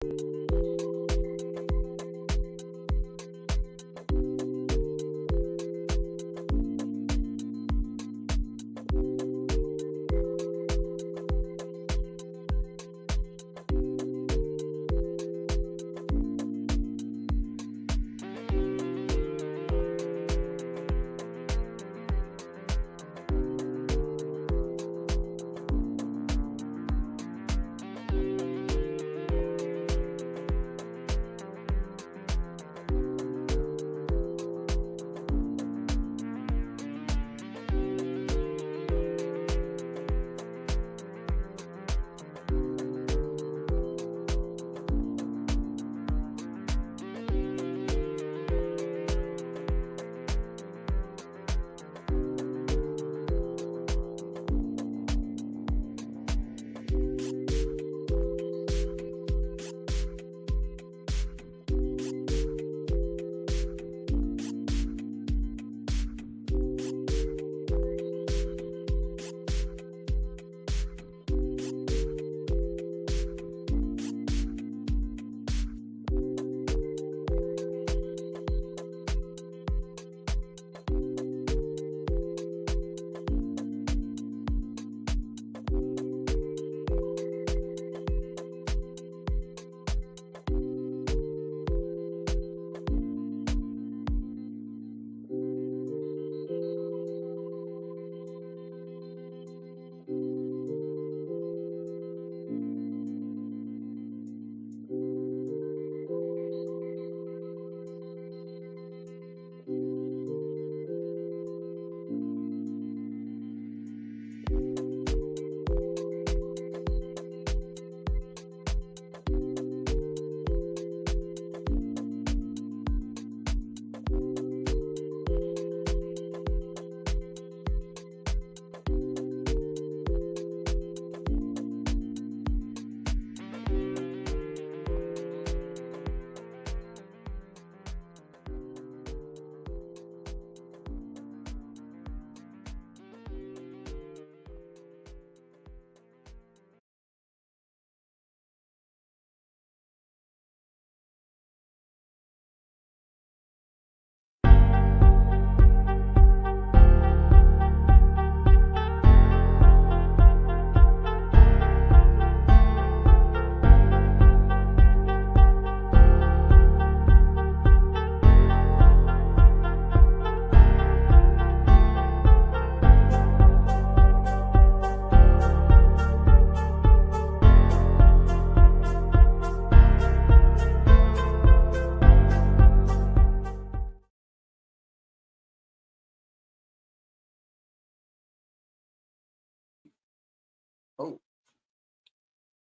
Oh,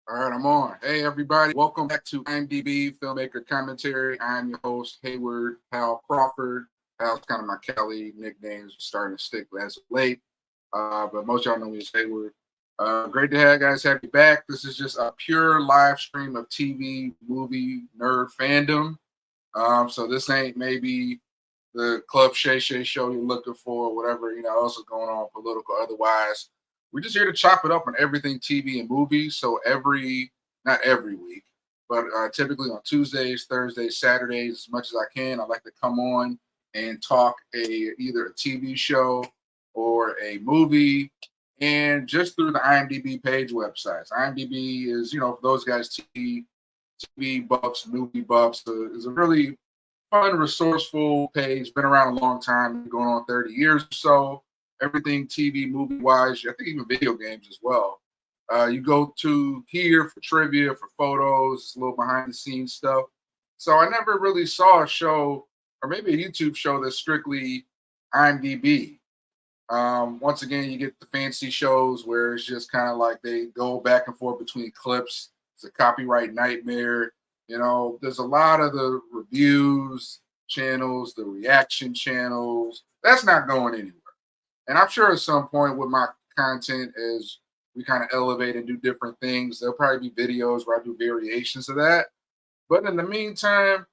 all right, I'm on. Hey, everybody. Welcome back to IMDb Filmmaker Commentary. I'm your host, Hayward, Hal Crawford. Hal's kind of my Kelly nicknames starting to stick as of late. But most of y'all know me as Hayward. Great to have you back. This is just a pure live stream of TV, movie, nerd fandom. So this ain't maybe the Club Shay Shay show you're looking for, whatever, else is going on, political, otherwise. We're just here to chop it up on everything TV and movies. So not every week, but typically on Tuesdays, Thursdays, Saturdays, as much as I can, I like to come on and talk either a TV show or a movie, and just through the IMDb page websites. IMDb is, for those guys, TV buffs, movie buffs, is a really fun, resourceful page. Been around a long time, going on 30 years or so. Everything TV, movie-wise, I think even video games as well. You go to here for trivia, for photos, a little behind-the-scenes stuff. So I never really saw a show, or maybe a YouTube show that's strictly IMDb. Once again, you get the fancy shows where it's just kind of like they go back and forth between clips. It's a copyright nightmare. There's a lot of the reviews channels, the reaction channels. That's not going anywhere. And I'm sure at some point with my content, as we kind of elevate and do different things, there'll probably be videos where I do variations of that. But in the meantime,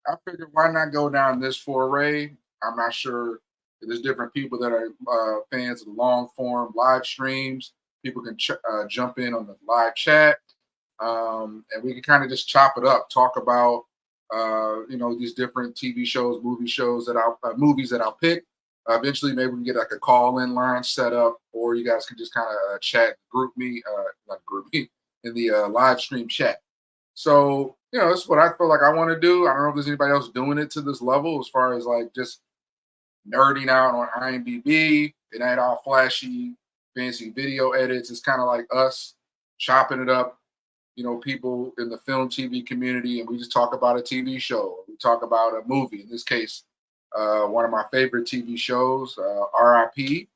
I figured why not go down this foray? I'm not sure. There's different people that are fans of the long form live streams. People can jump in on the live chat. and we can kind of just chop it up, talk about these different TV shows, movies that I'll pick. Eventually, maybe we can get like a call-in line set up, or you guys can just kind of chat, not group me in the live stream chat. So, this is what I feel like I want to do. I don't know if there's anybody else doing it to this level as far as like just nerding out on IMDb. It ain't all flashy, fancy video edits. It's kind of like us chopping it up, people in the film TV community, and we just talk about a TV show. We talk about a movie. In this case, one of my favorite TV shows, RIP,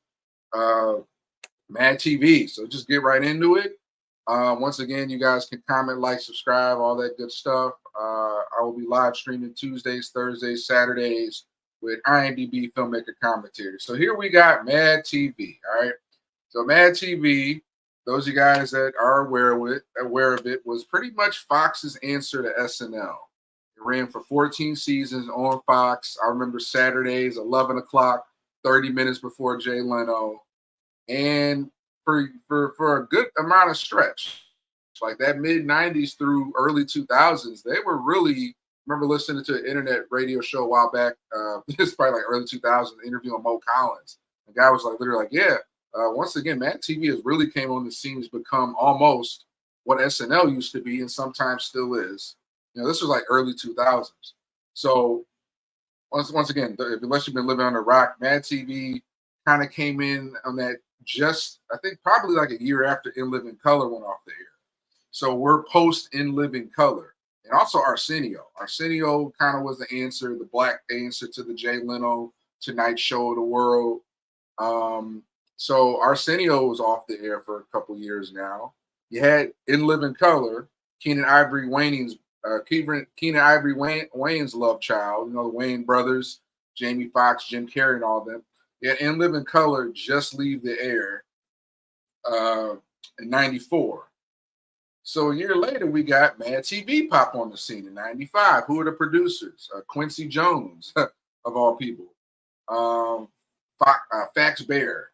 Mad TV. So just get right into it. Once again, you guys can comment, like, subscribe, all that good stuff. I will be live streaming Tuesdays, Thursdays, Saturdays with IMDb Filmmaker Commentary. So here we got Mad TV. All right. So Mad TV, those of you guys that are aware of it, was pretty much Fox's answer to SNL. It ran for 14 seasons on Fox. I remember Saturdays, 11 o'clock, 30 minutes before Jay Leno. And for a good amount of stretch, like that mid-90s through early 2000s, they were really, remember listening to an internet radio show a while back, it's probably like early 2000s, interviewing Mo Collins. The guy was like, literally like, yeah, once again, Mad TV has really came on the scene, has become almost what SNL used to be and sometimes still is. This was like early 2000s. So once again, unless you've been living on a rock, Mad TV kind of came in on that I think probably like a year after In Living Color went off the air. So we're post In Living Color. And also Arsenio. Arsenio kind of was the answer, the black answer to the Jay Leno Tonight Show of the world. So Arsenio was off the air for a couple years now. You had In Living Color, Keenan Ivory Wayne's love child, the Wayne brothers, Jamie Foxx, Jim Carrey, and all of them. Yeah, In Living Color just leave the air in 94. So a year later, we got Mad TV pop on the scene in 95. Who are the producers? Quincy Jones, of all people. Fax Bear,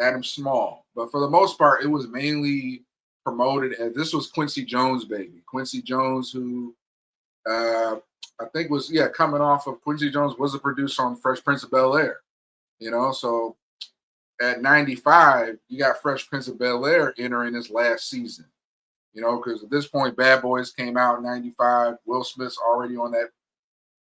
Adam Small. But for the most part, it was mainly promoted as this was Quincy Jones' baby. Quincy Jones, who I think was, coming off of Quincy Jones was a producer on Fresh Prince of Bel-Air. So at 95, you got Fresh Prince of Bel-Air entering his last season. Because at this point, Bad Boys came out in 95. Will Smith's already on that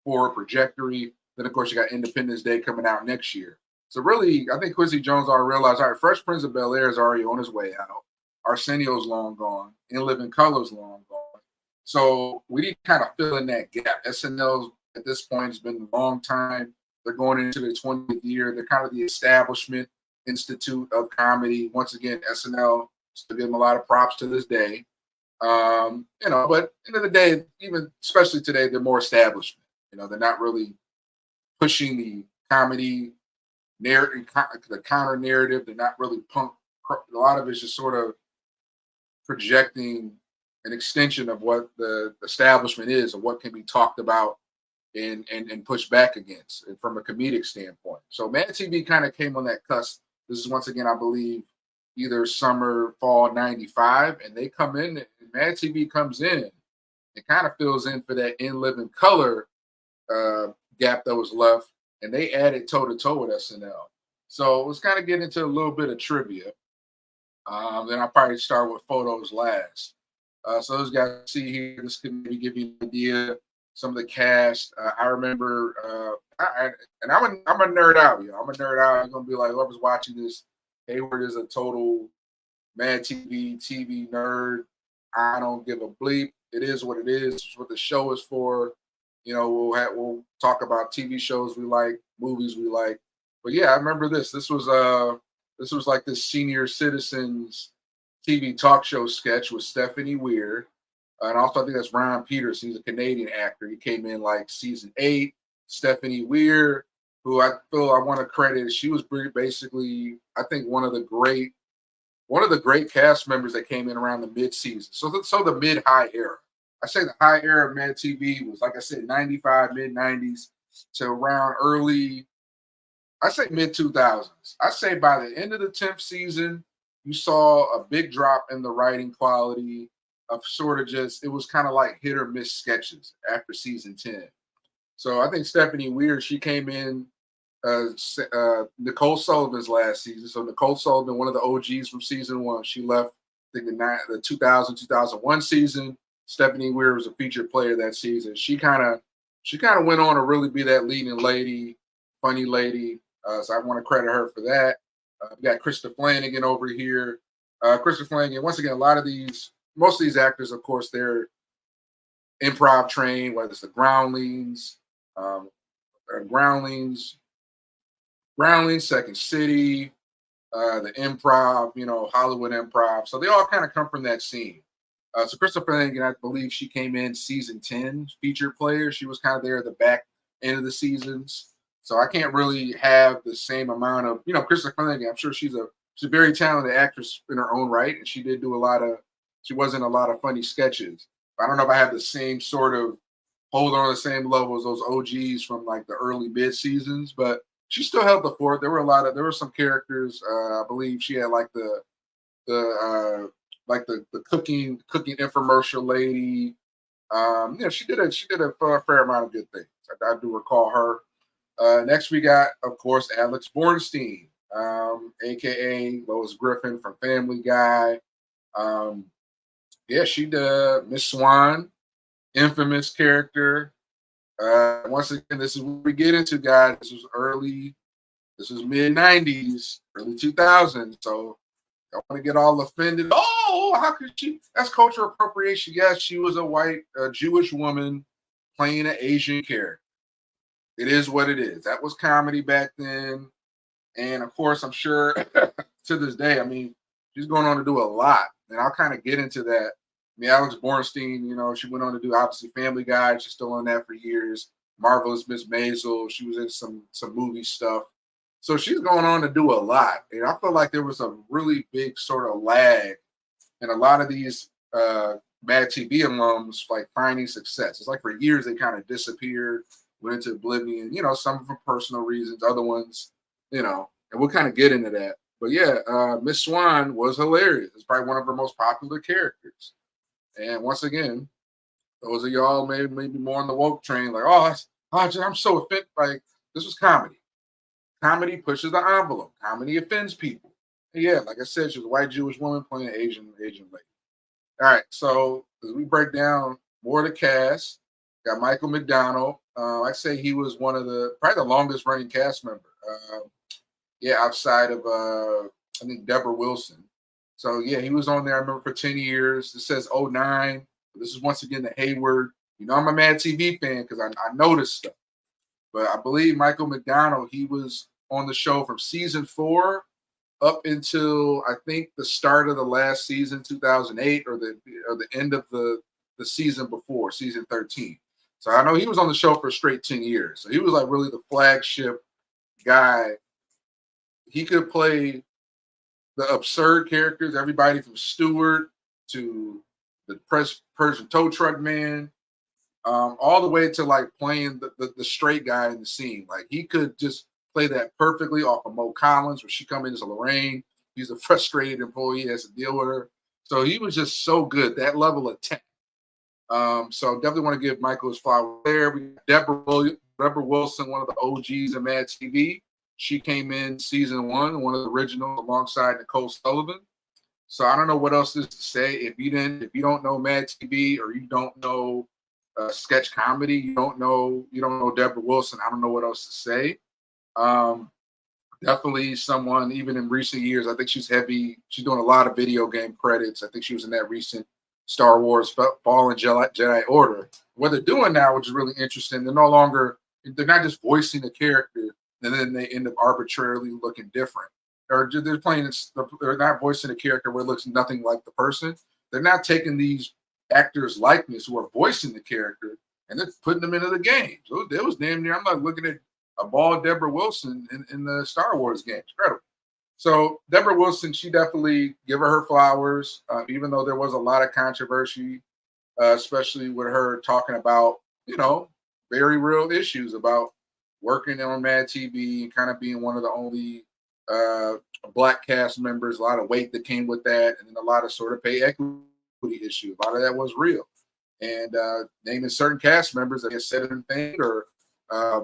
forward trajectory. Then, of course, you got Independence Day coming out next year. So really, I think Quincy Jones already realized, all right, Fresh Prince of Bel-Air is already on his way out. Arsenio's long gone. In Living Color's long gone. So we need to kind of fill in that gap. SNL at this point has been a long time. They're going into their 20th year. They're kind of the establishment institute of comedy. Once again, SNL still give them a lot of props to this day. But at the end of the day, even especially today, they're more establishment. They're not really pushing the comedy narrative, the counter narrative. They're not really punk. A lot of it's just sort of projecting an extension of what the establishment is or what can be talked about and pushed back against and from a comedic standpoint. So Mad TV kind of came on that cusp. This is once again, I believe, either summer, fall 95, and they come in, and Mad TV comes in. It kind of fills in for that In Living Color gap that was left, and they added toe-to-toe with SNL. So let's kind of get into a little bit of trivia. Then I'll probably start with photos last. So those guys see here, this can maybe give you an idea. Some of the cast. I remember, I'm a nerd out, I'm a nerd out. I'm gonna be like, whoever's watching this, Hayward is a total Mad TV nerd. I don't give a bleep. It is what it is. It's what the show is for. We'll talk about TV shows we like, movies we like. But yeah, I remember this. This was like this senior citizens TV talk show sketch with Stephanie Weir. And also, I think that's Ron Peters. He's a Canadian actor. He came in like season 8. Stephanie Weir, who I feel I want to credit. She was basically, I think, one of the great cast members that came in around the mid-season. So the mid-high era. I say the high era of Mad TV was, like I said, 95, mid-90s to around early, I say mid-2000s. I say by the end of the 10th season, you saw a big drop in the writing quality. of sort of just, it was kind of like hit or miss sketches after season 10. So I think Stephanie Weir, she came in Nicole Sullivan's last season. So Nicole Sullivan, one of the OGs from season 1, she left, I think, the 2000-2001 season. Stephanie Weir was a featured player that season. She kind of went on to really be that leading lady, funny lady. So I want to credit her for that. We got Krista Flanagan over here. Krista Flanagan, once again, most of these actors, of course, they're improv trained, whether it's the Groundlings, Second City, the Improv, Hollywood Improv. So they all kind of come from that scene. So Krista Flanagan, I believe she came in season 10, featured player. She was kind of there at the back end of the seasons. So I can't really have the same amount of, Krista Flanagan, I'm sure she's a very talented actress in her own right. And she did do she was in a lot of funny sketches. I don't know if I have the same sort of hold on the same level as those OGs from like the early mid seasons, but she still held the fort. There were some characters. I believe she had like the cooking infomercial lady. She did a fair amount of good things. I do recall her. Next we got, of course, Alex Bornstein, aka Lois Griffin from Family Guy. She did Miss Swan, infamous character. Once again, this is what we get into, guys. This was mid 90s, early 2000s. So I want to get all offended. Oh, how could she? That's cultural appropriation. Yes, she was a white Jewish woman playing an Asian character. It is what it is. That was comedy back then. And of course, I'm sure to this day, I mean, she's going on to do a lot. And I'll kind of get into that. I mean, Alex Bornstein, she went on to do obviously Family Guy. She's still on that for years. Marvelous Miss Maisel. She was in some movie stuff. So she's going on to do a lot. And I feel like there was a really big sort of lag in a lot of these Mad TV alums like finding success. It's like for years they kind of disappeared, went into oblivion, some for personal reasons, other ones, and we'll kind of get into that. But yeah, Miss Swan was hilarious. It's probably one of her most popular characters. And once again, those of y'all maybe more on the woke train, like, I'm so offended. Like, this was comedy. Comedy pushes the envelope. Comedy offends people. And yeah, like I said, she was a white Jewish woman playing an Asian lady. All right, so as we break down more of the cast, got Michael McDonald. I'd say he was probably the longest running cast member. Outside of I think Deborah Wilson. So yeah, he was on there. I remember for 10 years. It says 09. This is once again the Hayward. I'm a Mad TV fan because I noticed stuff. But I believe Michael McDonald, he was on the show from season 4 up until I think the start of the last season, 2008, or the end of the season before, season 13. So I know he was on the show for a straight 10 years. So he was like really the flagship guy. He could play the absurd characters, everybody from Stewart to the Persian tow truck man, all the way to like playing the straight guy in the scene. Like he could just play that perfectly off of Mo Collins, where she come in as a Lorraine. He's a frustrated employee, has to deal with her. So he was just so good, that level of tech. So definitely want to give Michael his flowers there. We got Deborah Wilson, one of the OGs of Mad TV. She came in season 1, one of the originals, alongside Nicole Sullivan. So I don't know what else is to say. If you don't know Mad TV, or you don't know sketch comedy, you don't know Deborah Wilson, I don't know what else to say. Definitely someone, even in recent years, I think she's doing a lot of video game credits. I think she was in that recent Star Wars Fallen Jedi Order. What they're doing now, which is really interesting, they're not just voicing the character and then they end up arbitrarily looking different. Or they're not voicing a character where it looks nothing like the person. They're not taking these actors' likeness who are voicing the character and they're putting them into the game. So it was damn near, I'm like looking at a bald Deborah Wilson in the Star Wars games. Incredible. So Deborah Wilson, she definitely give her flowers, even though there was a lot of controversy, especially with her talking about, very real issues about working on Mad TV and kind of being one of the only Black cast members, a lot of weight that came with that, and then a lot of sort of pay equity issue. A lot of that was real. And naming certain cast members that had said anything, or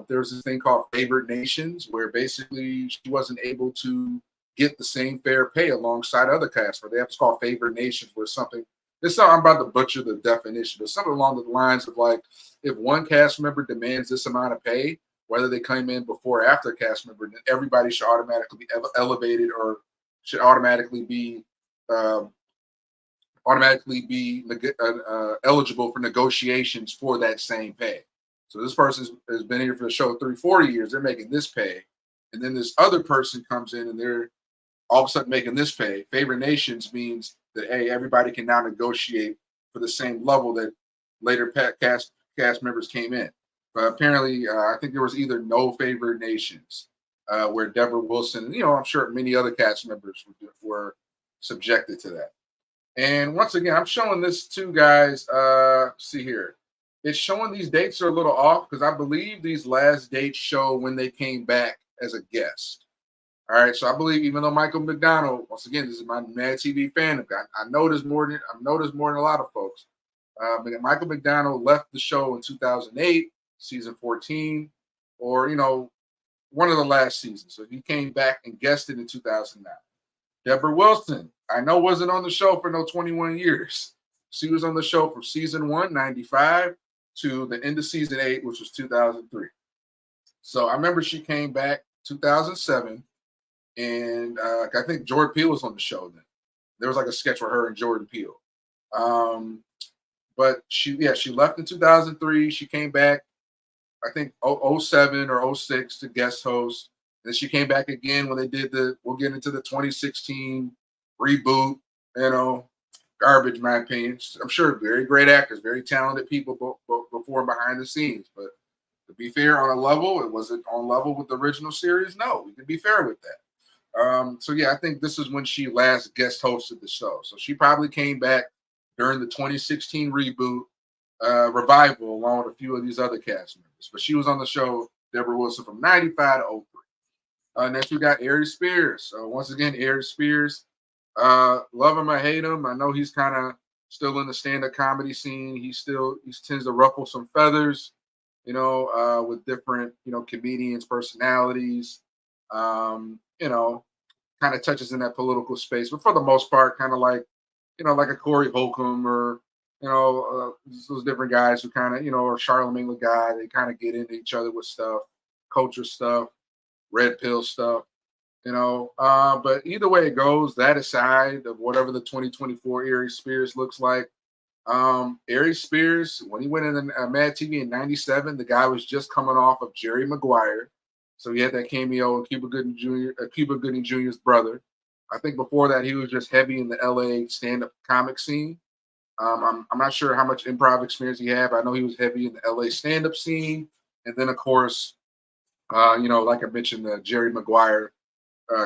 there was this thing called favored nations, where basically she wasn't able to get the same fair pay alongside other cast members. They have to call favored nations, where something. This I'm about to butcher the definition, but something along the lines of like, if one cast member demands this amount of pay, whether they come in before or after cast member, then everybody should automatically be elevated, or should automatically be eligible for negotiations for that same pay. So this person has been here for the show 30-40 years. They're making this pay, and then this other person comes in and they're all of a sudden making this pay. Favored nations means that, hey, everybody can now negotiate for the same level that later cast members came in. But apparently, I think there was either no favored nations, where Deborah Wilson, and I'm sure many other cast members were subjected to that. And once again, I'm showing this to guys. See here. It's showing these dates are a little off because I believe these last dates show when they came back as a guest. All right, so I believe even though Michael McDonald, once again, this is my Mad TV fan. I know this more than a lot of folks. Michael McDonald left the show in 2008, season 14, or one of the last seasons. So he came back and guested in 2009. Deborah Wilson, I know, wasn't on the show for no 21 years. She was on the show from season 1, 95, to the end of season 8, which was 2003. So I remember she came back 2007. And I think Jordan Peele was on the show then. There was like a sketch with her and Jordan Peele. But she left in 2003. She came back, I think, 07 or 06 to guest host. Then she came back again when they did we'll get into the 2016 reboot, garbage, in my opinion. I'm sure very great actors, very talented people before and behind the scenes. But to be fair, was it on level with the original series? No, we can be fair with that. So yeah, I think this is when she last guest hosted the show. So she probably came back during the 2016 reboot revival, along with a few of these other cast members. But she was on the show, Deborah Wilson, from 95 to 03. Next we got Aries Spears. So once again, Aries Spears, love him, I hate him. I know he's kind of still in the stand-up comedy scene. He tends to ruffle some feathers, with different, comedians' personalities. Kind of touches in that political space, but for the most part, kind of like, like a Corey Holcomb, or, those different guys who kind of, or Charlemagne the Guy, they kind of get into each other with stuff, culture stuff, red pill stuff, but either way it goes, that aside of whatever the 2024 Aries Spears looks like, Aries Spears, when he went in Mad TV in 97, the guy was just coming off of Jerry Maguire. So he had that cameo of Cuba Gooding Jr.'s brother. I think before that, he was just heavy in the LA stand-up comic scene. I'm not sure how much improv experience he had, but I know he was heavy in the LA stand-up scene. And then, of course, like I mentioned, the Jerry Maguire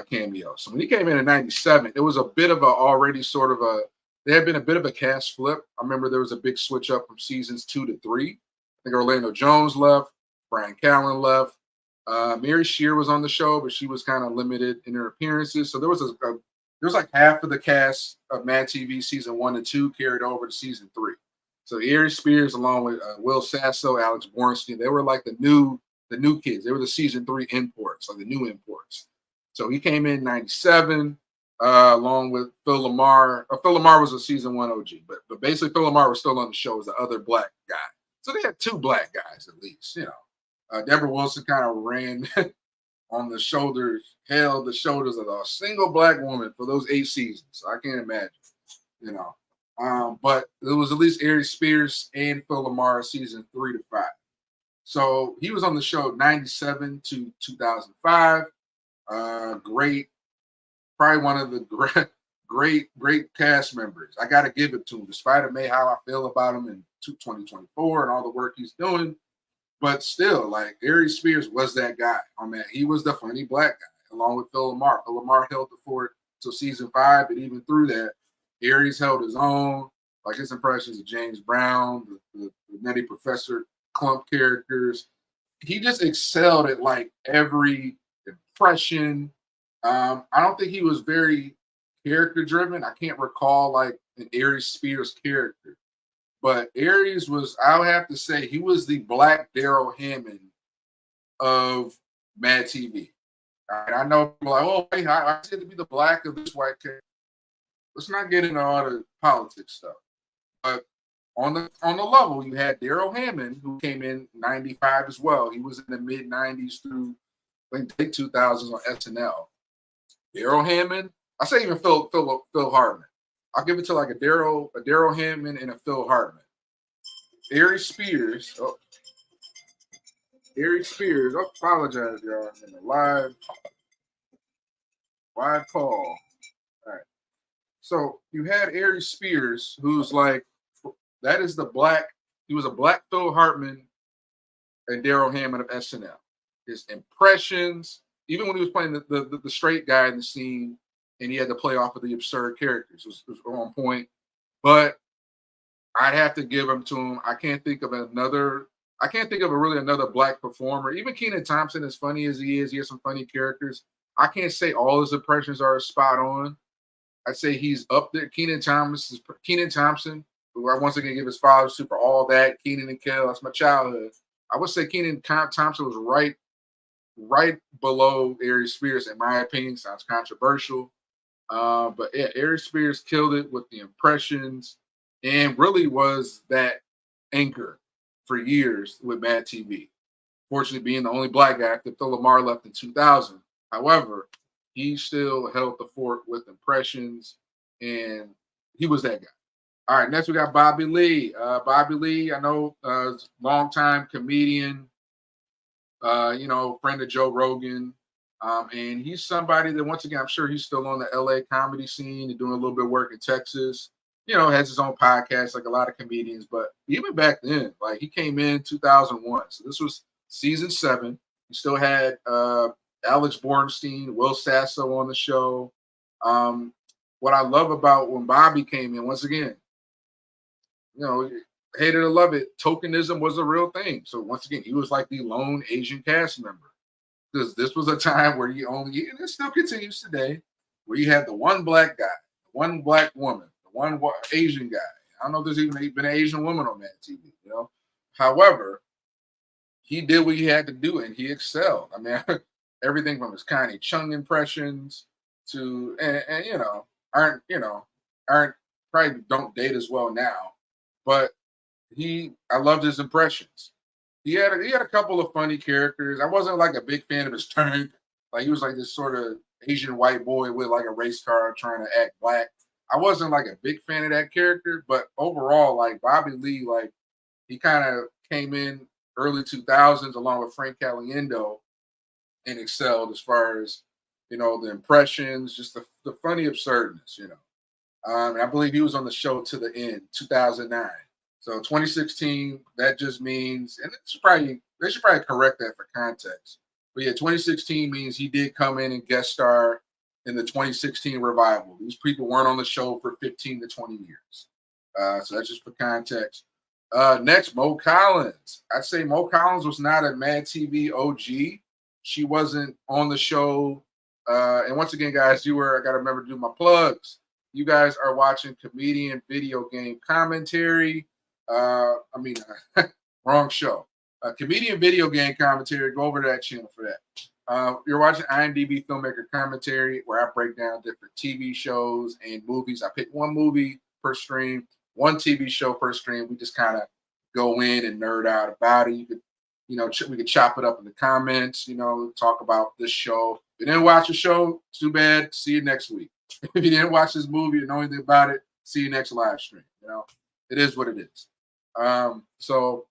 cameo. So when he came in 97, it was a bit of there had been a bit of a cast flip. I remember there was a big switch up from seasons 2 to 3. I think Orlando Jones left, Brian Callen left. Mary Scheer was on the show, but she was kind of limited in her appearances. So there was like half of the cast of Mad TV season 1 and 2 carried over to season 3. So Aries Spears, along with Will Sasso, Alex Bornstein, they were like the new kids. They were the season 3 imports, like the new imports. So he came in 97, along with Phil Lamar. Phil Lamar was a season 1 OG, but basically Phil Lamar was still on the show as the other black guy. So they had 2 black guys at least, Deborah Wilson kind of ran on the shoulders, held the shoulders of a single black woman for those 8 seasons. So I can't imagine, but it was at least Aries Spears and Phil Lamar season 3 to 5. So he was on the show 97 to 2005. Great, probably one of the great cast members. I got to give it to him, despite how I feel about him in 2024 and all the work he's doing. But still, like, Aries Spears was that guy on that. He was the funny black guy, along with Phil Lamar. Phil Lamar held the fort till season 5, but even through that, Aries held his own. Like his impressions of James Brown, the Nutty Professor Clump characters. He just excelled at like every impression. I don't think he was very character driven. I can't recall like an Aries Spears character, but Aries was, I would have to say, he was the Black Daryl Hammond of Mad TV. All right, I know people are like, oh, hey, I said to be the black of this white character. Let's not get into all the politics stuff. But on the level, you had Daryl Hammond, who came in '95 as well. He was in the mid '90s through late 2000s on SNL. Daryl Hammond, I say even Phil Hartman. I'll give it to like a Daryl Hammond and a Phil Hartman. Aries Spears. Oh, apologize, y'all. In the live call. All right. So you had Aries Spears, who's like, that is the black. He was a black Phil Hartman and Daryl Hammond of SNL. His impressions, even when he was playing the straight guy in the scene, and he had to play off of the absurd characters, was on point. But I'd have to give him to him. I can't think of another black performer. Even Kenan Thompson, as funny as he has some funny characters. I can't say all his impressions are spot on. I'd say he's up there. Kenan Thompson, who I once again give his father super all that. Kenan and Kel, that's my childhood. I would say Kenan Thompson was right below Aries Spears, in my opinion. Sounds controversial. But yeah, Aries Spears killed it with the impressions and really was that anchor for years with Mad TV. Fortunately, being the only black guy after Phil Lamar left in 2000. However, he still held the fort with impressions, and he was that guy. All right, next we got Bobby Lee. Bobby Lee, I know, longtime comedian, friend of Joe Rogan. And he's somebody that, once again, I'm sure he's still on the LA comedy scene and doing a little bit of work in Texas. Has his own podcast like a lot of comedians. But even back then, like he came in 2001. So this was season 7. He still had Alex Bornstein, Will Sasso on the show. What I love about when Bobby came in, once again, hate it or love it, tokenism was a real thing. So once again, he was like the lone Asian cast member. Because this was a time where and it still continues today, where you had the one black guy, the one black woman, the one Asian guy. I don't know if there's even been an Asian woman on Mad TV, However, he did what he had to do, and he excelled. I mean, everything from his Connie Chung impressions to, aren't probably don't date as well now, but I loved his impressions. He had a couple of funny characters. I wasn't like a big fan of his Tank. Like he was like this sort of Asian white boy with like a race car trying to act black. I wasn't like a big fan of that character, but overall, like Bobby Lee, like he kind of came in early 2000s along with Frank Caliendo and excelled as far as the impressions, just the funny absurdness. And I believe he was on the show to the end, 2009. So 2016, that just means, and they should probably correct that for context. But yeah, 2016 means he did come in and guest star in the 2016 revival. These people weren't on the show for 15 to 20 years. So that's just for context. Next, Mo Collins. I'd say Mo Collins was not a Mad TV OG. She wasn't on the show. And once again, guys, I got to remember to do my plugs. You guys are watching Comedian Video Game Commentary. Wrong show. Comedian Video Game Commentary. Go over to that channel for that. You're watching IMDb Filmmaker Commentary, where I break down different TV shows and movies. I pick one movie per stream, one TV show per stream. We just kind of go in and nerd out about it. You could, we could chop it up in the comments. Talk about this show. If you didn't watch the show, too bad. See you next week. If you didn't watch this movie or know anything about it, see you next live stream. It is what it is. So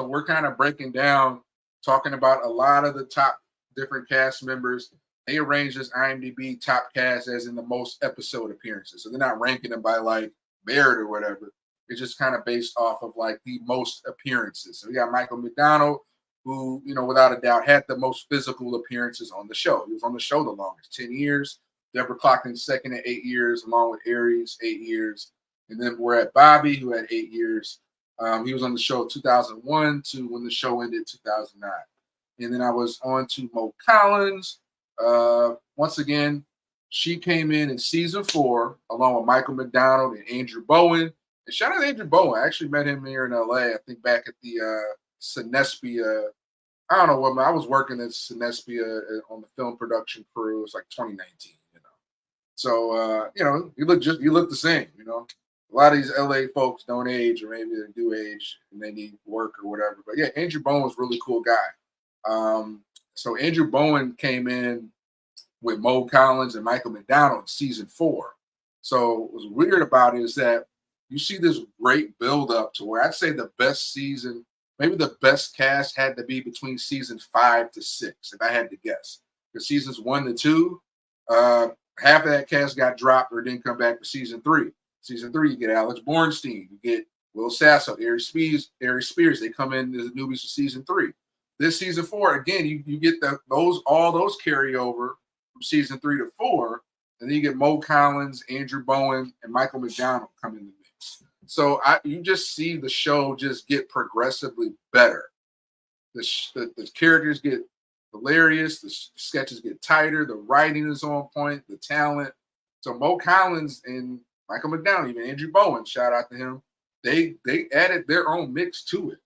we're kind of breaking down, talking about a lot of the top different cast members. They arrange this IMDb top cast as in the most episode appearances. So they're not ranking them by like merit or whatever. It's just kind of based off of like the most appearances. So we got Michael McDonald, who, without a doubt had the most physical appearances on the show. He was on the show the longest, 10 years. Deborah clocked in second at 8 years, along with Aries, 8 years. And then we're at Bobby, who had 8 years. He was on the show 2001 to when the show ended 2009. And then I was on to Mo Collins. Once again, She came in season 4 along with Michael McDonald and Andrew Bowen. And shout out to Andrew Bowen. I actually met him here in LA, I think back at the Sinespia. I don't know what I was working at Sinespia on the film production crew. It's like 2019, you know. So you know, you look the same, you know. A lot of these LA folks don't age, or maybe they do age and they need work or whatever. But yeah, Andrew Bowen was a really cool guy. So Andrew Bowen came in with Mo Collins and Michael McDonald in season 4. So what was weird about it is that you see this great build up to where I'd say the best season, maybe the best cast had to be between seasons 5 to 6, if I had to guess. Because seasons 1 to 2, half of that cast got dropped or didn't come back for season 3. Season 3, you get Alex Bornstein, you get Will Sasso, Ari Spears. They come in as newbies for season 3. This season 4, again, you get all those carry over from season 3 to 4, and then you get Mo Collins, Andrew Bowen, and Michael McDonald come in the mix. So you just see the show just get progressively better. The characters get hilarious, the sketches get tighter, the writing is on point, the talent. So Mo Collins and Michael McDonald, even Andrew Bowen, shout out to him. They added their own mix to it.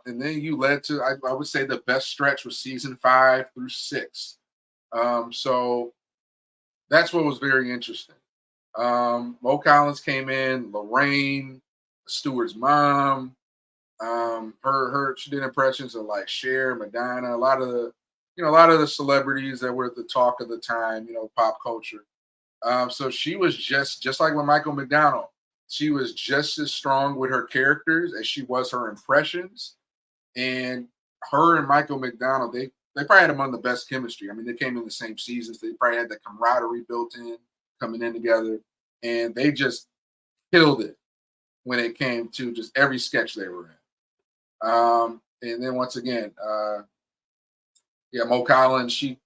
And then you led to, I would say, the best stretch was season 5 through 6. So that's what was very interesting. Mo Collins came in, Lorraine, Stewart's mom. She did impressions of like Cher, Madonna, a lot of the celebrities that were the talk of the time, pop culture. So she was just like with Michael McDonald. She was just as strong with her characters as she was her impressions. And her and Michael McDonald, they probably had among the best chemistry. I mean, they came in the same seasons. They probably had the camaraderie built in, coming in together. And they just killed it when it came to just every sketch they were in. And then once again, Mo Collins, she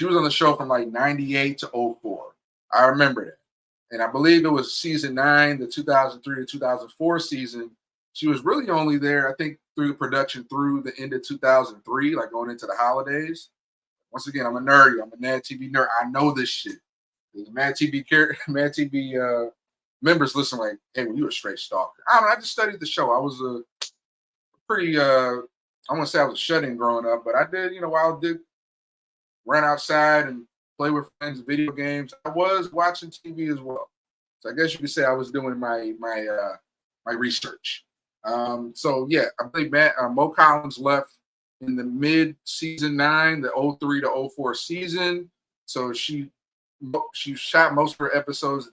was on the show from like 98 to 04. I remember that. And I believe it was season 9, the 2003 to 2004 season. She was really only there, I think, through the production through the end of 2003, like going into the holidays. Once again, I'm a nerd. I'm a Mad TV nerd. I know this shit. There's Mad TV members listen like, hey, well, you a straight stalker. I don't know. I just studied the show. I was a pretty, I want to say I was a shut-in growing up, but I did, while I did run outside and play with friends, video games, I was watching TV as well. So I guess you could say I was doing my research. So yeah, I believe Mo Collins left in the mid season 9, the 03 to 04 season. So she shot most of her episodes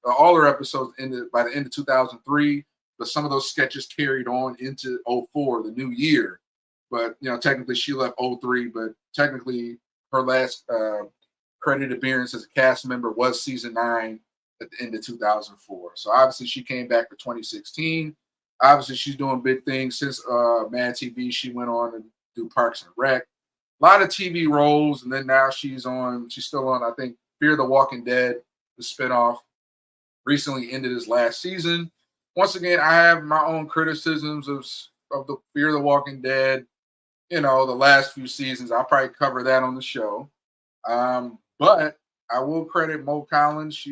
all her episodes by the end of 2003. But some of those sketches carried on into 04, the new year. But technically she left 03, but technically her last credited appearance as a cast member was season 9 at the end of 2004. So obviously she came back for 2016. Obviously she's doing big things since Mad TV. She went on to do Parks and Rec, a lot of TV roles, and then now she's still on, I think, Fear the Walking Dead, the spinoff. Recently ended his last season. Once again, I have my own criticisms of the Fear the Walking Dead. The last few seasons. I'll probably cover that on the show. But I will credit Mo Collins.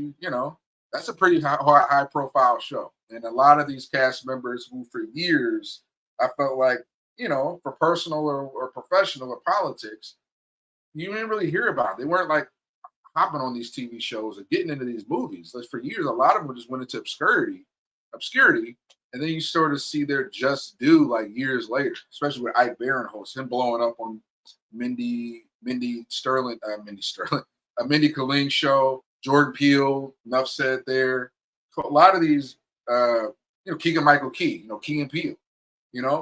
That's a pretty high profile show. And a lot of these cast members who for years, I felt like, for personal or professional or politics, you didn't really hear about it. They weren't like hopping on these TV shows or getting into these movies. Like for years, a lot of them just went into obscurity. And then you sort of see their just due like years later, especially with Ike Barinholtz, him blowing up on Mindy Kaling show, Jordan Peele, enough said there. A lot of these, Keegan Michael Key, Key and Peele,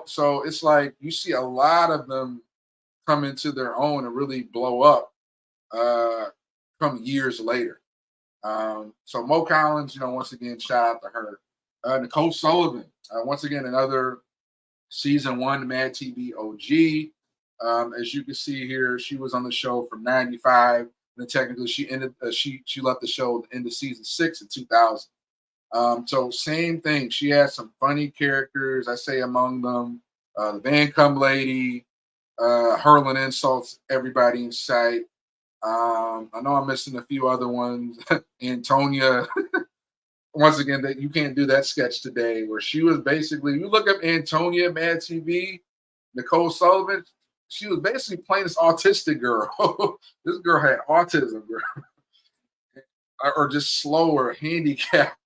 so it's like you see a lot of them come into their own and really blow up come years later. So Mo Collins, once again, shout out to her. Nicole Sullivan, once again, another season 1 Mad TV OG. As you can see here, she was on the show from 95. And then technically she ended. She left the show at the end of season 6 in 2000. So same thing. She has some funny characters. I say among them, the Van Cum Lady, hurling insults everybody in sight. I know I'm missing a few other ones. Antonia, once again, that you can't do that sketch today, where she was basically, you look up Antonia, Mad TV, Nicole Sullivan, she was basically playing this autistic girl. This girl had autism, girl, or just slow or handicapped.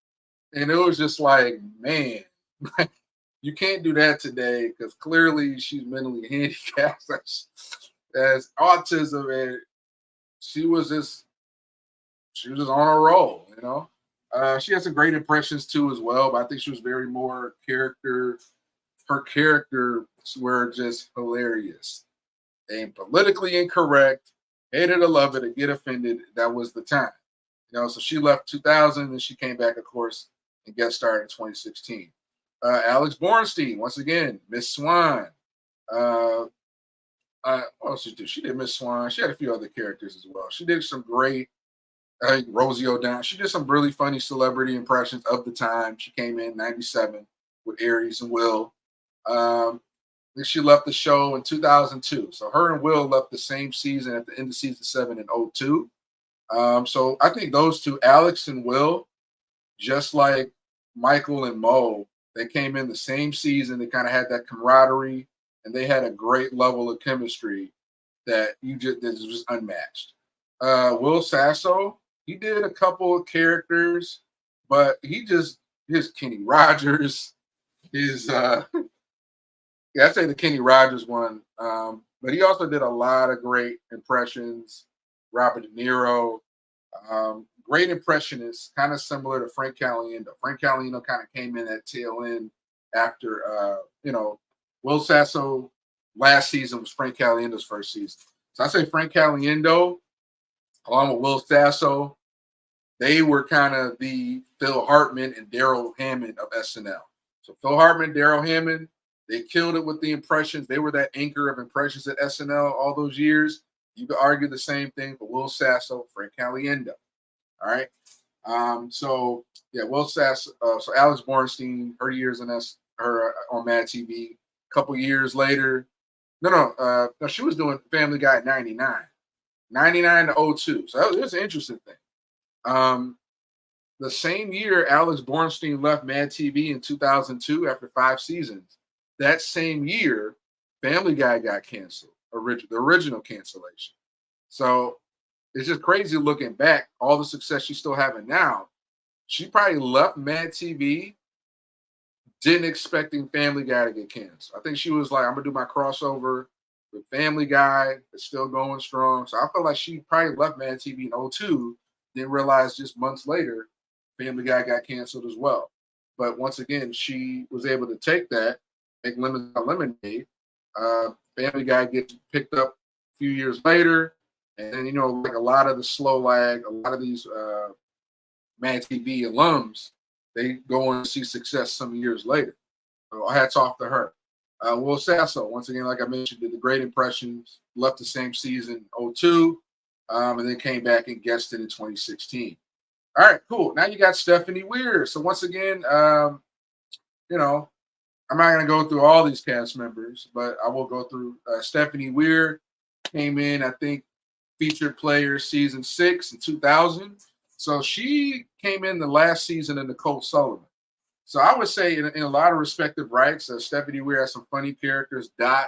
And it was just like, man, you can't do that today because clearly she's mentally handicapped as autism, and she was just on a roll, you know. She had some great impressions too as well, but I think she was very more character. Her characters were just hilarious and politically incorrect. Hate it or love it or get offended. That was the time, you know. So she left 2000 and she came back, of course, and guest starred in 2016. Alex Bornstein, once again, Miss Swan. What else did she do? She did Miss Swan. She had a few other characters as well. She did some great, I think Rosie O'Donnell. She did some really funny celebrity impressions of the time. She came in 97 with Aries and Will. Then she left the show in 2002. So her and Will left the same season at the end of season 7 in 02. So I think those two, Alex and Will, just like Michael and Mo, they came in the same season. They kind of had that camaraderie, and they had a great level of chemistry that was just unmatched. Will Sasso, he did a couple of characters, but his Kenny Rogers, I'd say the Kenny Rogers one. But he also did a lot of great impressions. Robert De Niro, great impressionist, kind of similar to Frank Caliendo. Frank Caliendo kind of came in at tail end after, Will Sasso last season was Frank Caliendo's first season. So I say Frank Caliendo, along with Will Sasso, they were kind of the Phil Hartman and Daryl Hammond of SNL. So Phil Hartman, Daryl Hammond, they killed it with the impressions. They were that anchor of impressions at SNL all those years. You could argue the same thing for Will Sasso, Frank Caliendo. All right. Will Sasso. So Alex Bornstein, her years on Mad TV. A couple years later, no, she was doing Family Guy at 99, 99 to 02. So that was an interesting thing. The same year Alex Bornstein left Mad TV in 2002 after 5 seasons. That same year, Family Guy got canceled, the original cancellation. So it's just crazy looking back, all the success she's still having now. She probably left Mad TV, didn't expecting Family Guy to get canceled. I think she was like, I'm going to do my crossover with Family Guy. It's still going strong. So I feel like she probably left Mad TV in 02, didn't realize just months later, Family Guy got canceled as well. But once again, she was able to take that, make Lemons on Lemonade. Family Guy gets picked up a few years later. And then, like a lot of the slow lag, a lot of these Mad TV alums, they go on to see success some years later. So hats off to her. Will Sasso, once again, like I mentioned, did the great impressions, left the same season, 02, and then came back and guested in 2016. All right, cool. Now you got Stephanie Weir. So once again, I'm not going to go through all these cast members, but I will go through Stephanie Weir. Came in, I think, featured player season 6 in 2000. So she came in the last season of Nicole Sullivan. So I would say in a lot of respective rights, Stephanie Weir has some funny characters. Dot,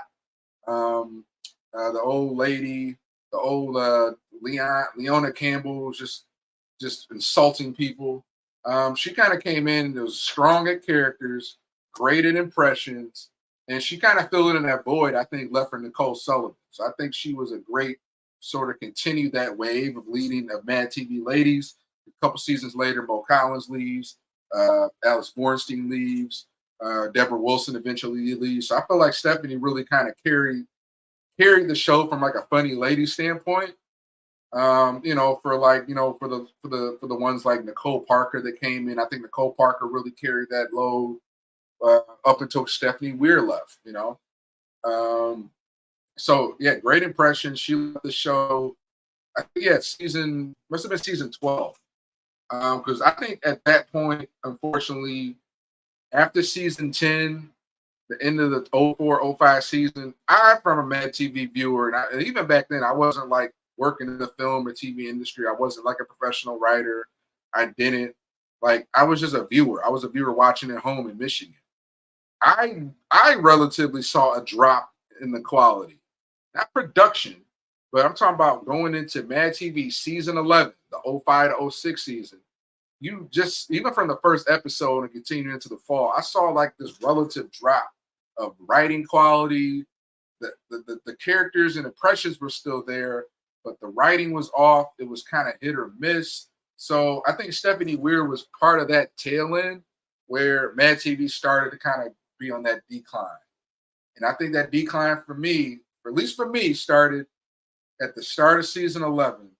the old lady, the old Leona Campbell, just insulting people. She kind of came in and was strong at characters, great at impressions, and she kind of filled in that void, I think, left for Nicole Sullivan. So I think she was a great sort of continue that wave of leading of Mad TV ladies. A couple seasons later, Mo Collins leaves, Alex Bornstein leaves, Deborah Wilson eventually leaves. So I feel like Stephanie really kind of carried the show from like a funny lady standpoint. For the ones like Nicole Parker that came in, I think Nicole Parker really carried that load up until Stephanie Weir left. So yeah, great impression. She left the show. I think must have been season 12. Because I think at that point, unfortunately, after season 10, the end of the 04-05 season, from a Mad TV viewer, and even back then, I wasn't like working in the film or TV industry. I wasn't like a professional writer. I didn't like. I was just a viewer. I was a viewer watching at home in Michigan. I relatively saw a drop in the quality, not production, but I'm talking about going into Mad TV season 11, the '05 to '06 season. You just even from the first episode and continuing into the fall, I saw like this relative drop of writing quality. The characters and impressions were still there, but the writing was off. It was kind of hit or miss. So I think Stephanie Weir was part of that tail end where Mad TV started to kind of be on that decline. And I think that decline for me, or at least for me, started at the start of season 11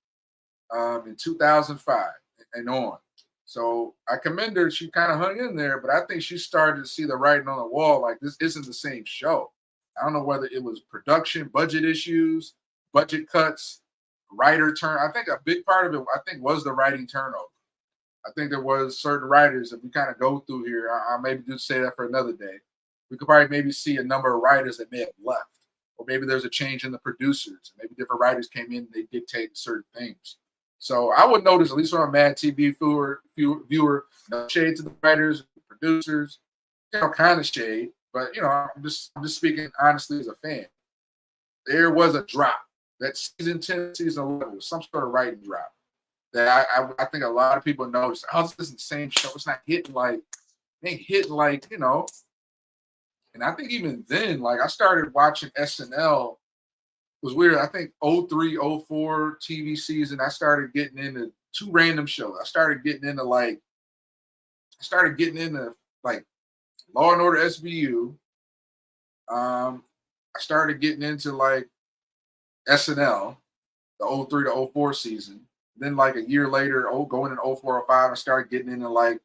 in 2005 and on. So I commend her. She kind of hung in there, but I think she started to see the writing on the wall. Like, this isn't the same show. I don't know whether it was production, budget issues, budget cuts, writer turn. I think a big part of it, was the writing turnover. I think there was certain writers, if we kind of go through here, I maybe do say that for another day. We could probably maybe see a number of writers that may have left. Or maybe there's a change in the producers. Maybe different writers came in and they dictate certain things. So I would notice, at least from a Mad TV viewer, no shade to the writers, the producers, kind of shade. But I'm just speaking honestly as a fan. There was a drop. That season 10, season 11 was some sort of writing drop that I think a lot of people noticed. Oh, this isn't the same show. It's not hitting like, And I think even then, like I started watching SNL. It was weird. I think '03, '04 TV season, I started getting into two random shows. I started getting into like Law and Order SVU. I started getting into like SNL, the '03 to '04 season. Then like a year later, going in '04, '05, I started getting into like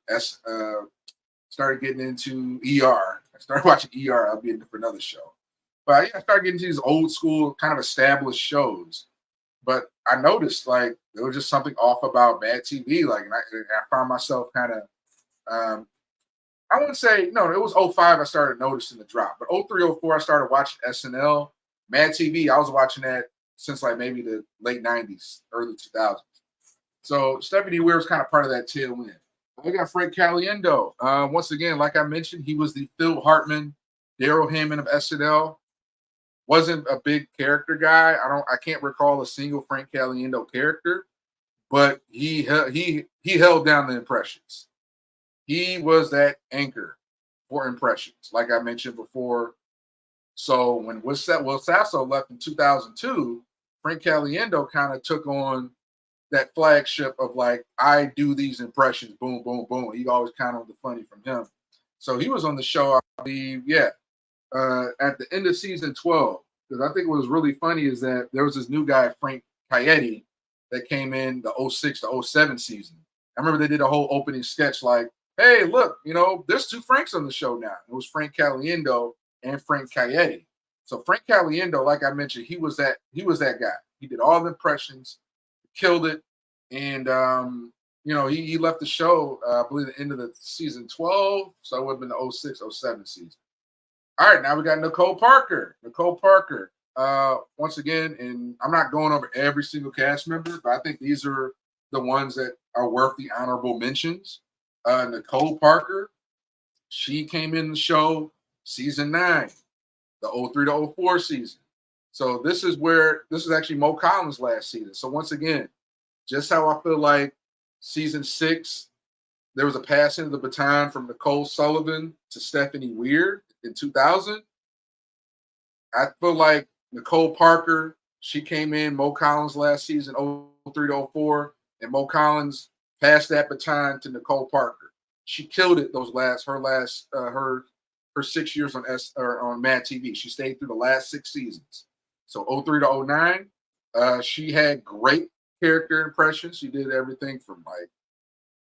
started getting into ER. I started watching ER. I'll be into for another show. But I started getting into these old school kind of established shows. But I noticed like there was just something off about Mad TV. Like, and I found myself kind of, I wouldn't say, no, it was '05 I started noticing the drop. But '03, '04 I started watching SNL. Mad TV, I was watching that since like maybe the late '90s, early 2000s. So Stephanie Weir was kind of part of that tail end. I got Frank Caliendo. Once again, like I mentioned, he was the Phil Hartman, Daryl Hammond of SNL. Wasn't a big character guy. I can't recall a single Frank Caliendo character, but he held down the impressions. He was that anchor for impressions, like I mentioned before. So when Will Sasso left in 2002, Frank Caliendo kind of took on that flagship of like, I do these impressions, boom, boom, boom. He always counted the funny from him. So he was on the show, I believe, at the end of season 12. Because I think what was really funny is that there was this new guy, Frank Coyote, that came in the '06 to '07 season. I remember they did a whole opening sketch like, hey, look, there's two Franks on the show now. It was Frank Caliendo and Frank Coyote. So Frank Caliendo, like I mentioned, he was that guy. He did all the impressions, killed it, and he left the show, I believe, the end of the season 12, so it would have been the '06, '07 season. All right, now we got Nicole Parker. Once again, and I'm not going over every single cast member, but I think these are the ones that are worth the honorable mentions. Nicole Parker, she came in the show season 9, the '03 to '04 season. So this is actually Mo Collins' last season. So once again, just how I feel like season 6, there was a passing of the baton from Nicole Sullivan to Stephanie Weir in 2000. I feel like Nicole Parker, she came in Mo Collins' last season, '03 to '04, and Mo Collins passed that baton to Nicole Parker. She killed it her 6 years on Mad TV. She stayed through the last 6 seasons. So '03 to '09, she had great character impressions. She did everything from like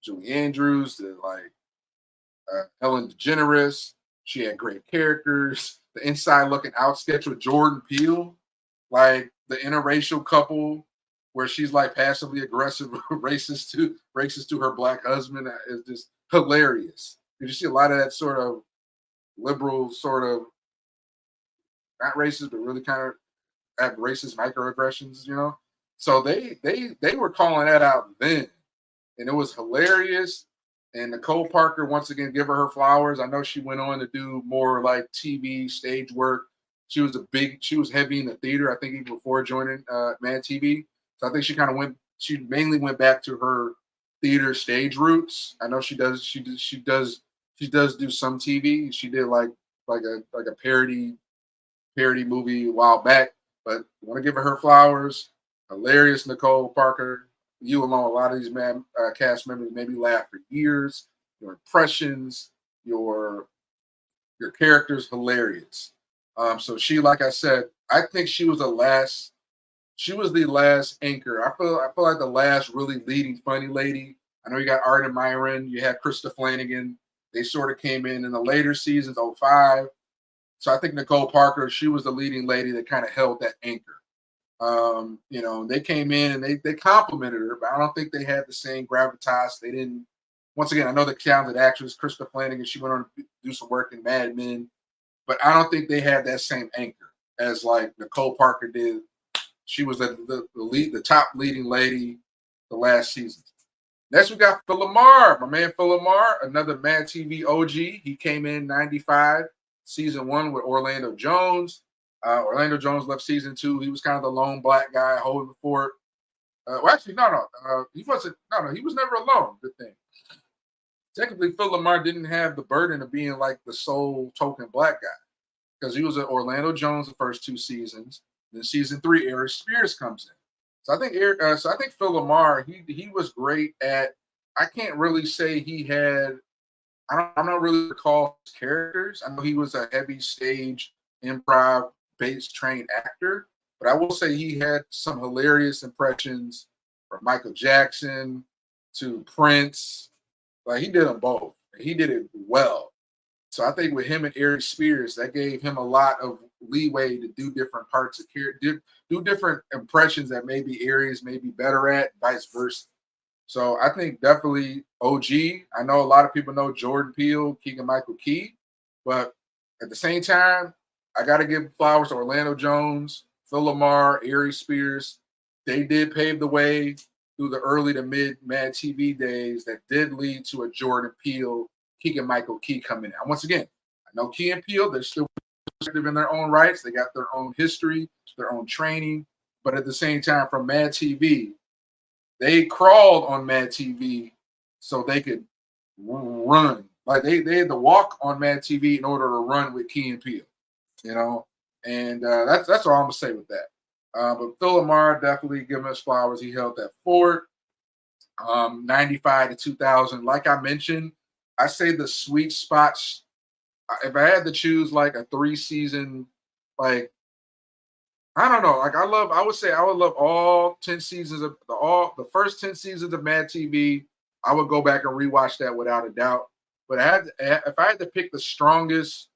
Julie Andrews to like Ellen DeGeneres. She had great characters. The Inside Looking Out sketch with Jordan Peele, like the interracial couple where she's like passively aggressive, racist to her black husband, is just hilarious. You see a lot of that sort of liberal, sort of not racist, but really kind of have racist microaggressions, So they were calling that out then, and it was hilarious. And Nicole Parker, once again, give her flowers. I know she went on to do more like TV stage work. She was heavy in the theater, I think, even before joining Mad TV. So I think she mainly went back to her theater stage roots. I know she does do some TV. She did like a parody movie a while back. But I want to give her flowers. Hilarious, Nicole Parker. You along a lot of these cast members made me laugh for years. Your impressions, your characters, hilarious. So she, like I said, I think she was the last. She was the last anchor. I feel like the last really leading funny lady. I know you got Art and Myron. You had Krista Flanagan. They sort of came in the later seasons, '05. So I think Nicole Parker, she was the leading lady that kind of held that anchor. They came in and they complimented her, but I don't think they had the same gravitas. They didn't. Once again, I know the talented actress Krista Flanagan. She went on to do some work in Mad Men, but I don't think they had that same anchor as like Nicole Parker did. She was the top leading lady the last season. Next, we got Phil Lamar, my man Phil Lamar, another Mad TV OG. He came in '95, season 1 with Orlando Jones. Orlando Jones left season 2. He was kind of the lone black guy holding the fort. He wasn't. No, he was never alone. Good thing. Technically, Phil Lamar didn't have the burden of being like the sole token black guy because he was at Orlando Jones the first 2 seasons. Then season 3, Eric Spears comes in. So I think Phil Lamar he was great at. I can't really say he had. I'm not really recall his characters. I know he was a heavy stage improv based trained actor, but I will say he had some hilarious impressions from Michael Jackson to Prince. Like he did them both. He did it well. So I think with him and Eric Spears, that gave him a lot of leeway to do different parts of character, do different impressions that maybe Aries may be better at, vice versa. So I think definitely OG. I know a lot of people know Jordan Peele, Keegan-Michael Key, but at the same time, I got to give flowers to Orlando Jones, Phil Lamar, Aries Spears. They did pave the way through the early to mid Mad TV days that did lead to a Jordan Peele, Keegan-Michael Key coming in. And once again, I know Key and Peele, they're still in their own rights. They got their own history, their own training. But at the same time, from Mad TV, they crawled on Mad TV so they could run. Like they had to walk on Mad TV in order to run with Key and Peele, And that's all I'm gonna say with that. But Phil Lamar definitely giving us flowers. He held that fort. 95 to 2000. Like I mentioned, I say the sweet spots. If I had to choose like a 3-season, like I don't know. Like I would say I would love all 10 seasons of the first 10 seasons of Mad TV. I would go back and rewatch that without a doubt. But if I had to pick the strongest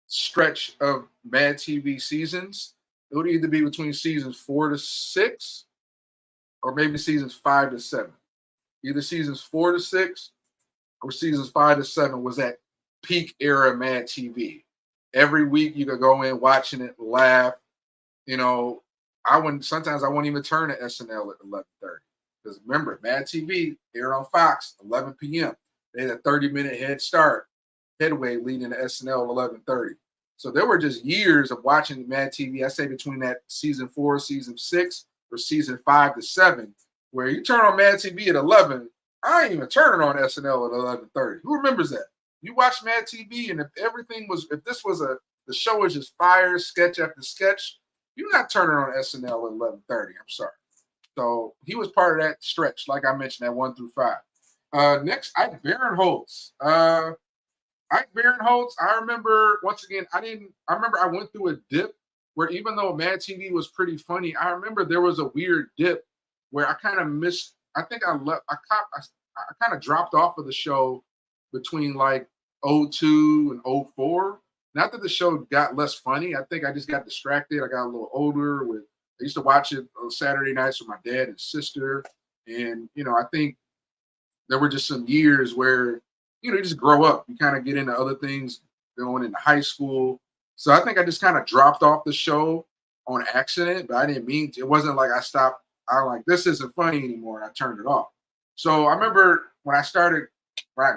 stretch of Mad TV seasons, it would either be between seasons 4 to 6 or maybe seasons 5 to 7. Either seasons 4 to 6 or seasons 5 to 7 was that peak era Mad TV. Every week you could go in watching it, laugh. Sometimes I wouldn't even turn to SNL at 11:30 because remember, Mad TV aired on Fox 11 p.m. They had a 30-minute headway leading to SNL at 11:30. So there were just years of watching Mad TV. I say between that season 4, season 6, or season 5 to 7, where you turn on Mad TV at 11. I ain't even turning on SNL at 11:30. Who remembers that? You watch Mad TV, and the show was just fire, sketch after sketch, you're not turning on SNL at 11:30. I'm sorry. So he was part of that stretch, like I mentioned, that 1 through 5. Next, Ike Barinholtz. Ike Barinholtz, I remember, once again, I went through a dip where even though Mad TV was pretty funny, I remember there was a weird dip where I kind of missed, I think I kind of dropped off of the show between like 02 and 04. Not that the show got less funny. I think I just got distracted. I got a little older. I used to watch it on Saturday nights with my dad and sister. And, I think there were just some years where, you just grow up. You kind of get into other things going into high school. So I think I just kind of dropped off the show on accident, but I didn't mean to. It wasn't like I stopped I'm like, this isn't funny anymore, and I turned it off. So I remember when I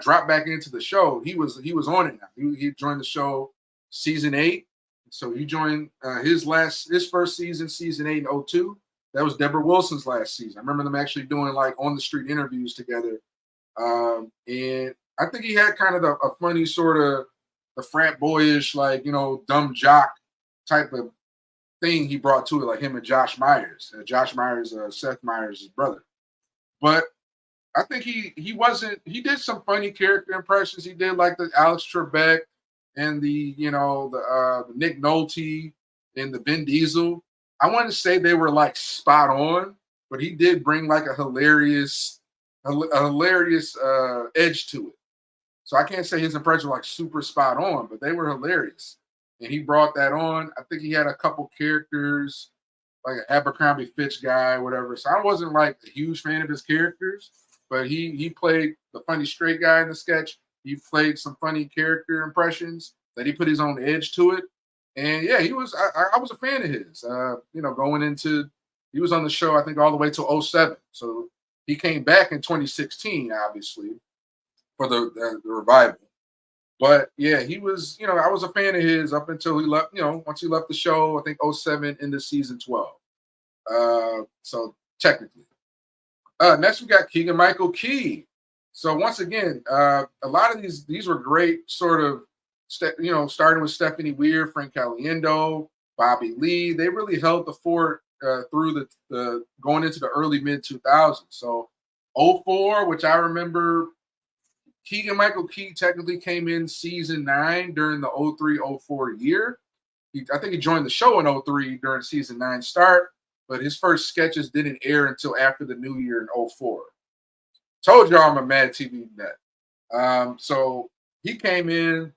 dropped back into the show, he was on it now. He joined the show season 8. So he joined his first season, season 8 in '02. That was Deborah Wilson's last season. I remember them actually doing like on the street interviews together. And I think he had kind of a funny sort of the frat boyish, like, dumb jock type of thing he brought to it, like him and Josh Myers. Josh Myers, Seth Meyers' brother. But I think he did some funny character impressions. He did like the Alex Trebek and the Nick Nolte and the Vin Diesel. I want to say they were like spot on, but he did bring like a hilarious edge to it. So I can't say his impressions were like super spot on, but they were hilarious. And he brought that on. I think he had a couple characters, like an Abercrombie Fitch guy, whatever. So I wasn't like a huge fan of his characters, but he played the funny straight guy in the sketch. He played some funny character impressions that he put his own edge to it. And yeah, I was a fan of his. Going into, he was on the show, I think, all the way till '07. So he came back in 2016, obviously, for the revival. But yeah, he was, I was a fan of his up until he left, once he left the show, I think '07 into season 12. So technically. Next we got Keegan-Michael Key. So once again, a lot of these were great sort of, starting with Stephanie Weir, Frank Caliendo, Bobby Lee. They really held the fort through the going into the early mid 2000s. So '04, which I remember, Keegan-Michael Key technically came in season 9 during the '03-'04 year. I think he joined the show in '03 during season 9 start, but his first sketches didn't air until after the new year in '04. Told y'all I'm a Mad TV nut. So he came in.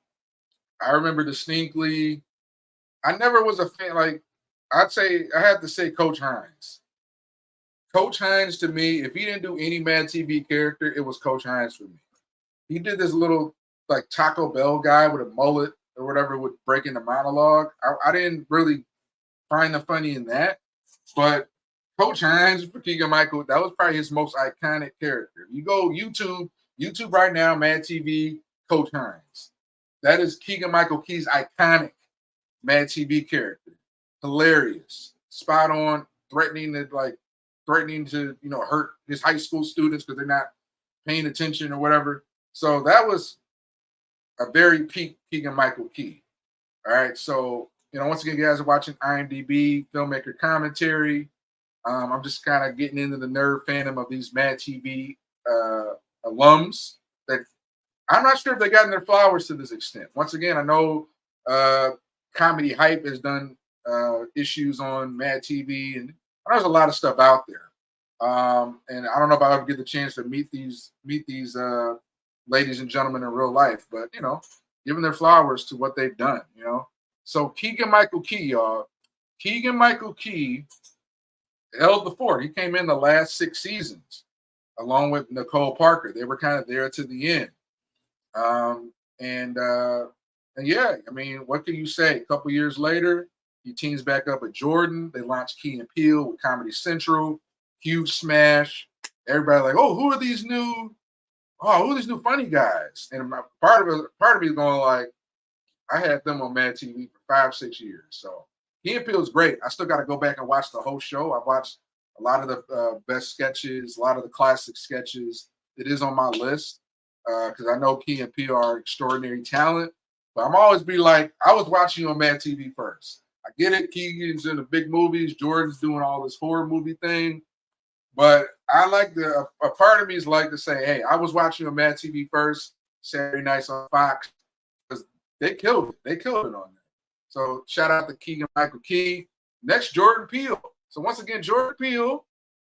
I remember distinctly. I never was a fan. Like, I had to say Coach Hines. Coach Hines, to me, if he didn't do any Mad TV character, it was Coach Hines for me. He did this little like Taco Bell guy with a mullet or whatever would break into monologue. I didn't really find the funny in that, but Coach Hines for Keegan-Michael, that was probably his most iconic character. You go YouTube right now, Mad TV, Coach Hines. That is Keegan-Michael Key's iconic Mad TV character. Hilarious, spot on, threatening to hurt his high school students because they're not paying attention or whatever. So that was a very peak Keegan-Michael Key. All right, so once again, you guys are watching IMDb Filmmaker Commentary. I'm just kind of getting into the nerd fandom of these Mad TV alums that I'm not sure if they gotten their flowers to this extent. Once again, I know Comedy Hype has done issues on Mad TV, and there's a lot of stuff out there. And I don't know if I'll ever get the chance to meet these ladies and gentlemen in real life, but giving their flowers to what they've done. So Keegan-Michael Key, y'all. Keegan-Michael Key held the fort. He came in the last 6 seasons along with Nicole Parker. They were kind of there to the end. And yeah, I mean, what can you say? A couple years later, he teams back up with Jordan. They launched Key and Peele with Comedy Central. Huge smash. Everybody like, who are these new funny guys? And part of me is going like, I had them on Mad TV for 5-6 years. So Key and Peele is great. I still got to go back and watch the whole show. I've watched a lot of the best sketches, a lot of the classic sketches. It is on my list because I know Key and Peele are extraordinary talent. But I'm always be like, I was watching you on Mad TV first. I get it. Keegan's in the big movies. Jordan's doing all this horror movie thing. But I like a part of me is like to say, hey, I was watching on Mad TV first, Saturday nights on Fox, because they killed it. They killed it on there. So shout out to Keegan-Michael Key. Next, Jordan Peele. So once again, Jordan Peele,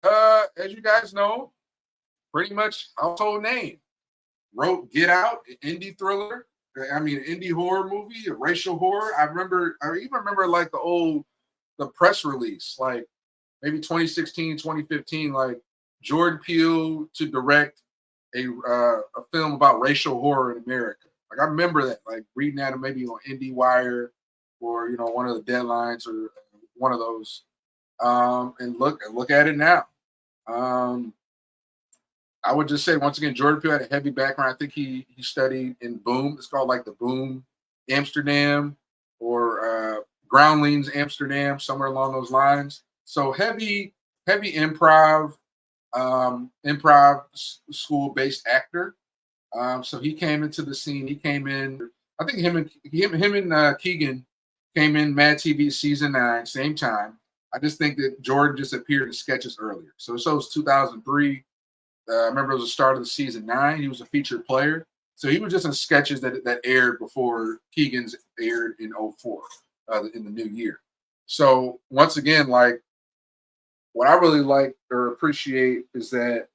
as you guys know, pretty much household name. Wrote Get Out, an indie thriller. I mean, an indie horror movie, a racial horror. I even remember like the press release, like maybe 2016, 2015, like Jordan Peele to direct a film about racial horror in America. Like I remember that, like reading that maybe on IndieWire or one of the deadlines or one of those. And look at it now. Um, I would just say once again, Jordan Peele had a heavy background. I think he studied in Boom. It's called like the Boom Amsterdam or Groundlings Amsterdam, somewhere along those lines. So heavy improv school based actor. So he came into the scene. He came in. I think him and Keegan came in Mad TV season 9, same time. I just think that Jordan just appeared in sketches earlier. So it was 2003. I remember it was the start of the season 9. He was a featured player. So he was just in sketches that aired before Keegan's aired in '04, in the new year. So once again, like what I really like or appreciate is that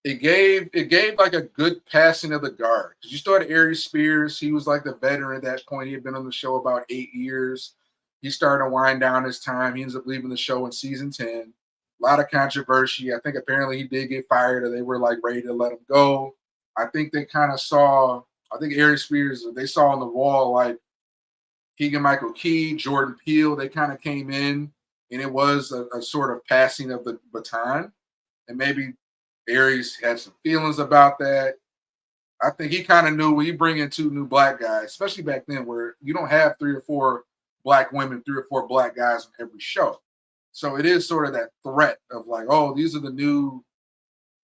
it gave like a good passing of the guard. Because you started Aries Spears, he was like the veteran at that point. He had been on the show about 8 years. He started to wind down his time. He ends up leaving the show in season 10. A lot of controversy. I think apparently he did get fired, or they were like ready to let him go. I think they kind of saw. I think Aries Spears, they saw on the wall like Keegan Michael Key, Jordan Peele. They kind of came in, and it was a sort of passing of the baton. And maybe Aries had some feelings about that. I think he kind of knew when you bring in 2 new black guys, especially back then, where you don't have 3 or 4 black women, 3 or 4 black guys on every show. So it is sort of that threat of like, oh, these are the new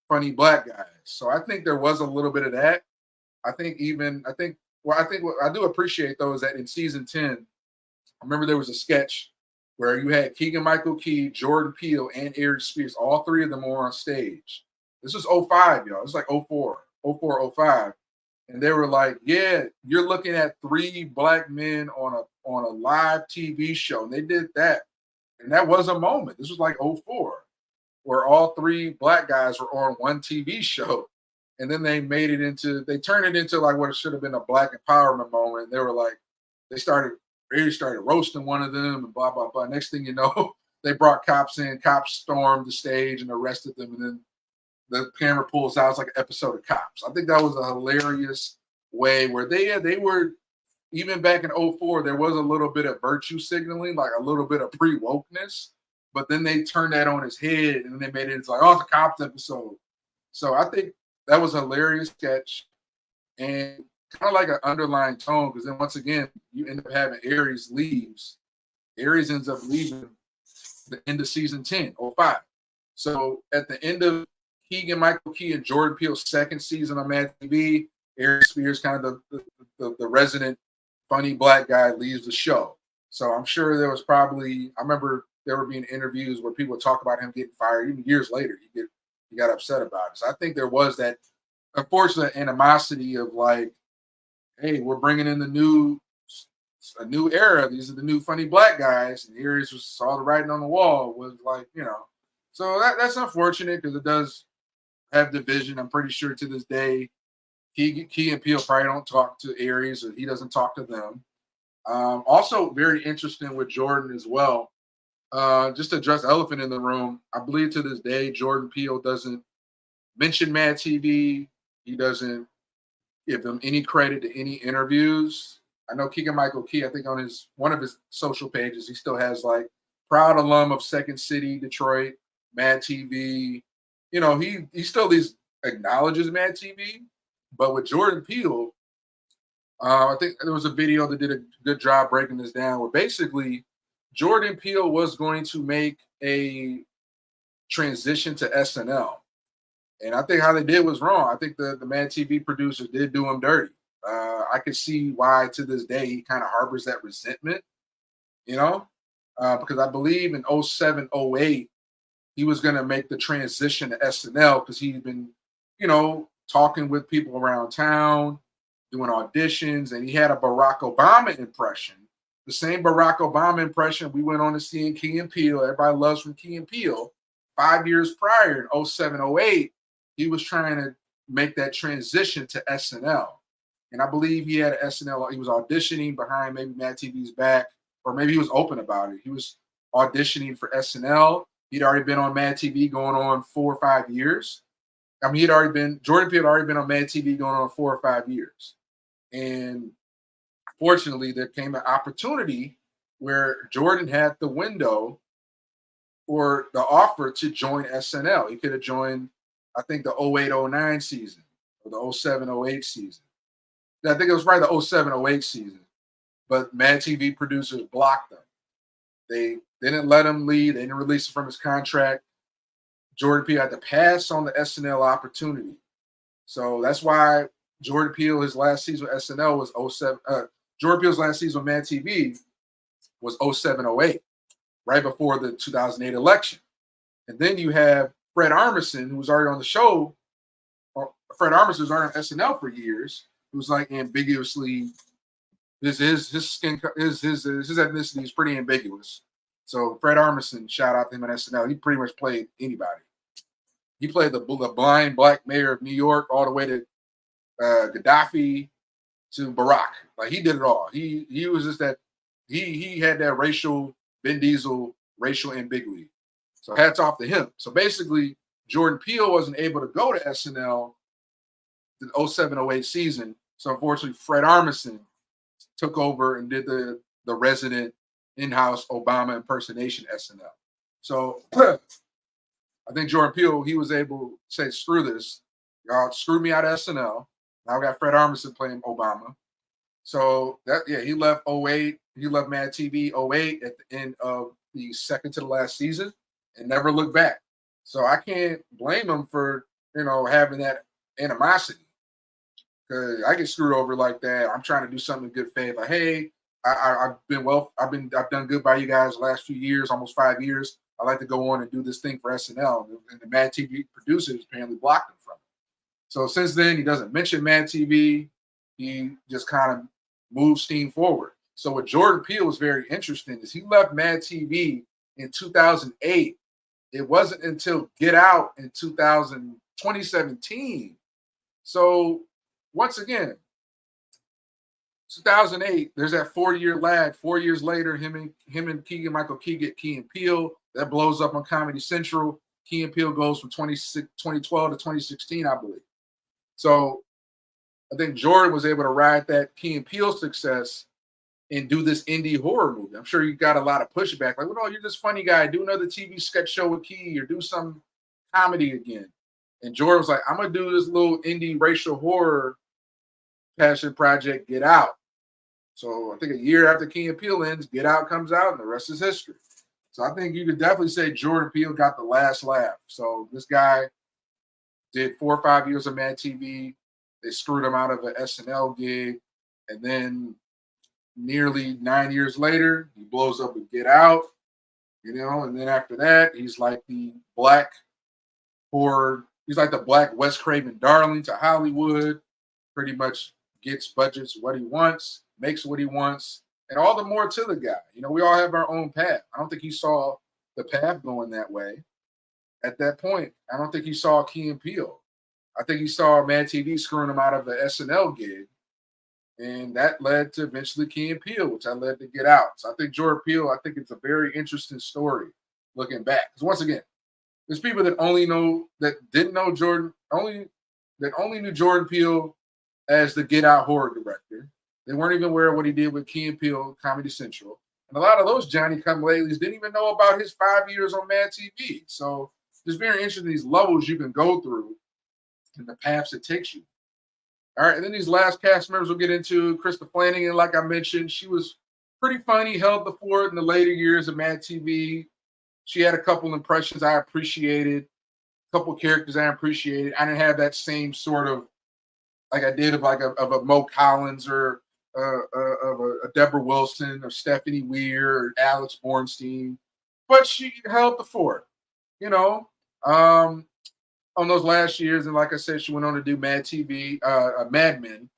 funny black guys. So I think there was a little bit of that. I think what I do appreciate though is that in season 10, I remember there was a sketch where you had Keegan Michael Key, Jordan Peele, and Aries Spears. All 3 of them were on stage. This was '05, y'all. It was like '04, '05. And they were like, yeah, you're looking at 3 black men on a live TV show. And they did that. And that was a moment. This was like '04, where all 3 black guys were on one TV show. And then they turned it into like what it should have been a black empowerment moment. They were like, really started roasting one of them and blah, blah, blah. Next thing you know, they brought cops in. Cops stormed the stage and arrested them. And then the camera pulls out. It's like an episode of Cops. I think that was a hilarious way where they were, even back in '04, there was a little bit of virtue signaling, like a little bit of pre-wokeness. But then they turned that on his head and they made it into like, oh, it's a Cops episode. So I think that was a hilarious sketch and kind of like an underlying tone, because then once again, you end up having Aries leaves. Aries ends up leaving the end of season 10, '05. So at the end of Keegan Michael Key and Jordan Peele's second season on Mad TV, Aries Spears, kind of the resident funny black guy, leaves the show. So I'm sure there was probably, I remember there were being interviews where people would talk about him getting fired. Even years later, he got upset about it. So I think there was that unfortunate animosity of like, hey, we're bringing in a new era. These are the new funny black guys. And Aries saw the writing on the wall, was like, So that's unfortunate because it does have division. I'm pretty sure to this day, Key and Peele probably don't talk to Aries, or he doesn't talk to them. Also, very interesting with Jordan as well. Just to address the elephant in the room, I believe to this day, Jordan Peele doesn't mention Mad TV. He doesn't give them any credit to any interviews. I know Keegan Michael Key, I think on one of his social pages, he still has like proud alum of Second City, Detroit, Mad TV. He still acknowledges Mad TV. But with Jordan Peele, I think there was a video that did a good job breaking this down, where basically Jordan Peele was going to make a transition to SNL. And I think how they did was wrong. I think the Mad TV producers did do him dirty. I could see why to this day he kind of harbors that resentment, because I believe in '07, '08, he was going to make the transition to SNL because he'd been, talking with people around town, doing auditions, and he had a Barack Obama impression. The same Barack Obama impression we went on to see in Key and Peele. Everybody loves from Key and Peele. 5 years prior, in '07, '08, he was trying to make that transition to SNL. And I believe he had an SNL. He was auditioning behind maybe Mad TV's back, or maybe he was open about it. He was auditioning for SNL. He'd already been on Mad TV going on 4 or 5 years. I mean, Jordan Peele had already been on Mad TV going on 4 or 5 years. And fortunately, there came an opportunity where Jordan had the window or the offer to join SNL. He could have joined, I think, the 08-09 season or the 07-08 season. I think it was probably the 07-08 season. But Mad TV producers blocked him. They didn't let him leave. They didn't release him from his contract. Jordan Peele had to pass on the SNL opportunity. So that's why Jordan Peele, his last season with SNL was 07. Jordan Peele's last season with Mad TV was 07-08, right before the 2008 election. And then you have Fred Armisen, who was already on the show. Or Fred Armisen was already on SNL for years. Who's like ambiguously. His skin, his ethnicity is pretty ambiguous. So Fred Armisen, shout out to him on SNL. He pretty much played anybody. He played the blind black mayor of New York all the way to Gaddafi to Barack. Like he did it all. He was just that. He had that racial Vin Diesel racial ambiguity. So hats off to him. So basically, Jordan Peele wasn't able to go to SNL the 07-08 season. So unfortunately, Fred Armisen took over and did the resident in-house Obama impersonation SNL. So I think Jordan Peele, he was able to say, screw this. Y'all screwed me out of SNL. Now I got Fred Armisen playing Obama. So he left 08. He left Mad TV 08 at the end of the second to the last season and never looked back. So I can't blame him for, having that animosity. Because I get screwed over like that. I'm trying to do something in good faith. Like, hey, I've done good by you guys the last few years, almost 5 years. I like to go on and do this thing for SNL. And the Mad TV producers apparently blocked him from it. So since then, he doesn't mention Mad TV. He just kind of moves steam forward. So what Jordan Peele was very interesting is he left Mad TV in 2008. It wasn't until Get Out in 2017. So once again, 2008, there's that 4-year lag. 4 years later, him and Keegan-Michael Key get Key and Peele. That blows up on Comedy Central. Key and Peele goes from 2012 to 2016, I believe. So I think Jordan was able to ride that Key and Peele success and do this indie horror movie. I'm sure you got a lot of pushback. Like, well, no, you're this funny guy. Do another TV sketch show with Key or do some comedy again. And Jordan was like, I'm going to do this little indie racial horror passion project, Get Out. So I think a year after Key and Peele ends, Get Out comes out, and the rest is history. So I think you could definitely say Jordan Peele got the last laugh. So this guy did 4 or 5 years of Mad TV. They screwed him out of an SNL gig. And then nearly 9 years later, he blows up with Get Out. And then after that, he's like the black horror. He's like the black Wes Craven darling to Hollywood. Pretty much gets budgets what he wants, makes what he wants, and all the more to the guy. We all have our own path. I don't think he saw the path going that way at that point. I don't think he saw Key and Peele. I think he saw Mad TV screwing him out of the SNL gig, and that led to eventually Key and Peele, which I led to Get Out. So I think Jordan Peele, I think it's a very interesting story looking back. Because once again, there's people that only knew Jordan Peele as the Get Out horror director. They weren't even aware of what he did with Key and Peele, Comedy Central. And a lot of those Johnny-come-latelys didn't even know about his 5 years on Mad TV. So it's very interesting, these levels you can go through and the paths it takes you. All right, and then these last cast members we'll get into. Krista Flanagan, like I mentioned, she was pretty funny, held the fort in the later years of Mad TV. She had a couple impressions I appreciated, a couple characters I appreciated. I didn't have that same sort of, like I did of a Mo Collins or of a Deborah Wilson or Stephanie Weir or Alex Bornstein, but she held the fort, on those last years. And like I said, she went on to do Mad TV, Mad Men,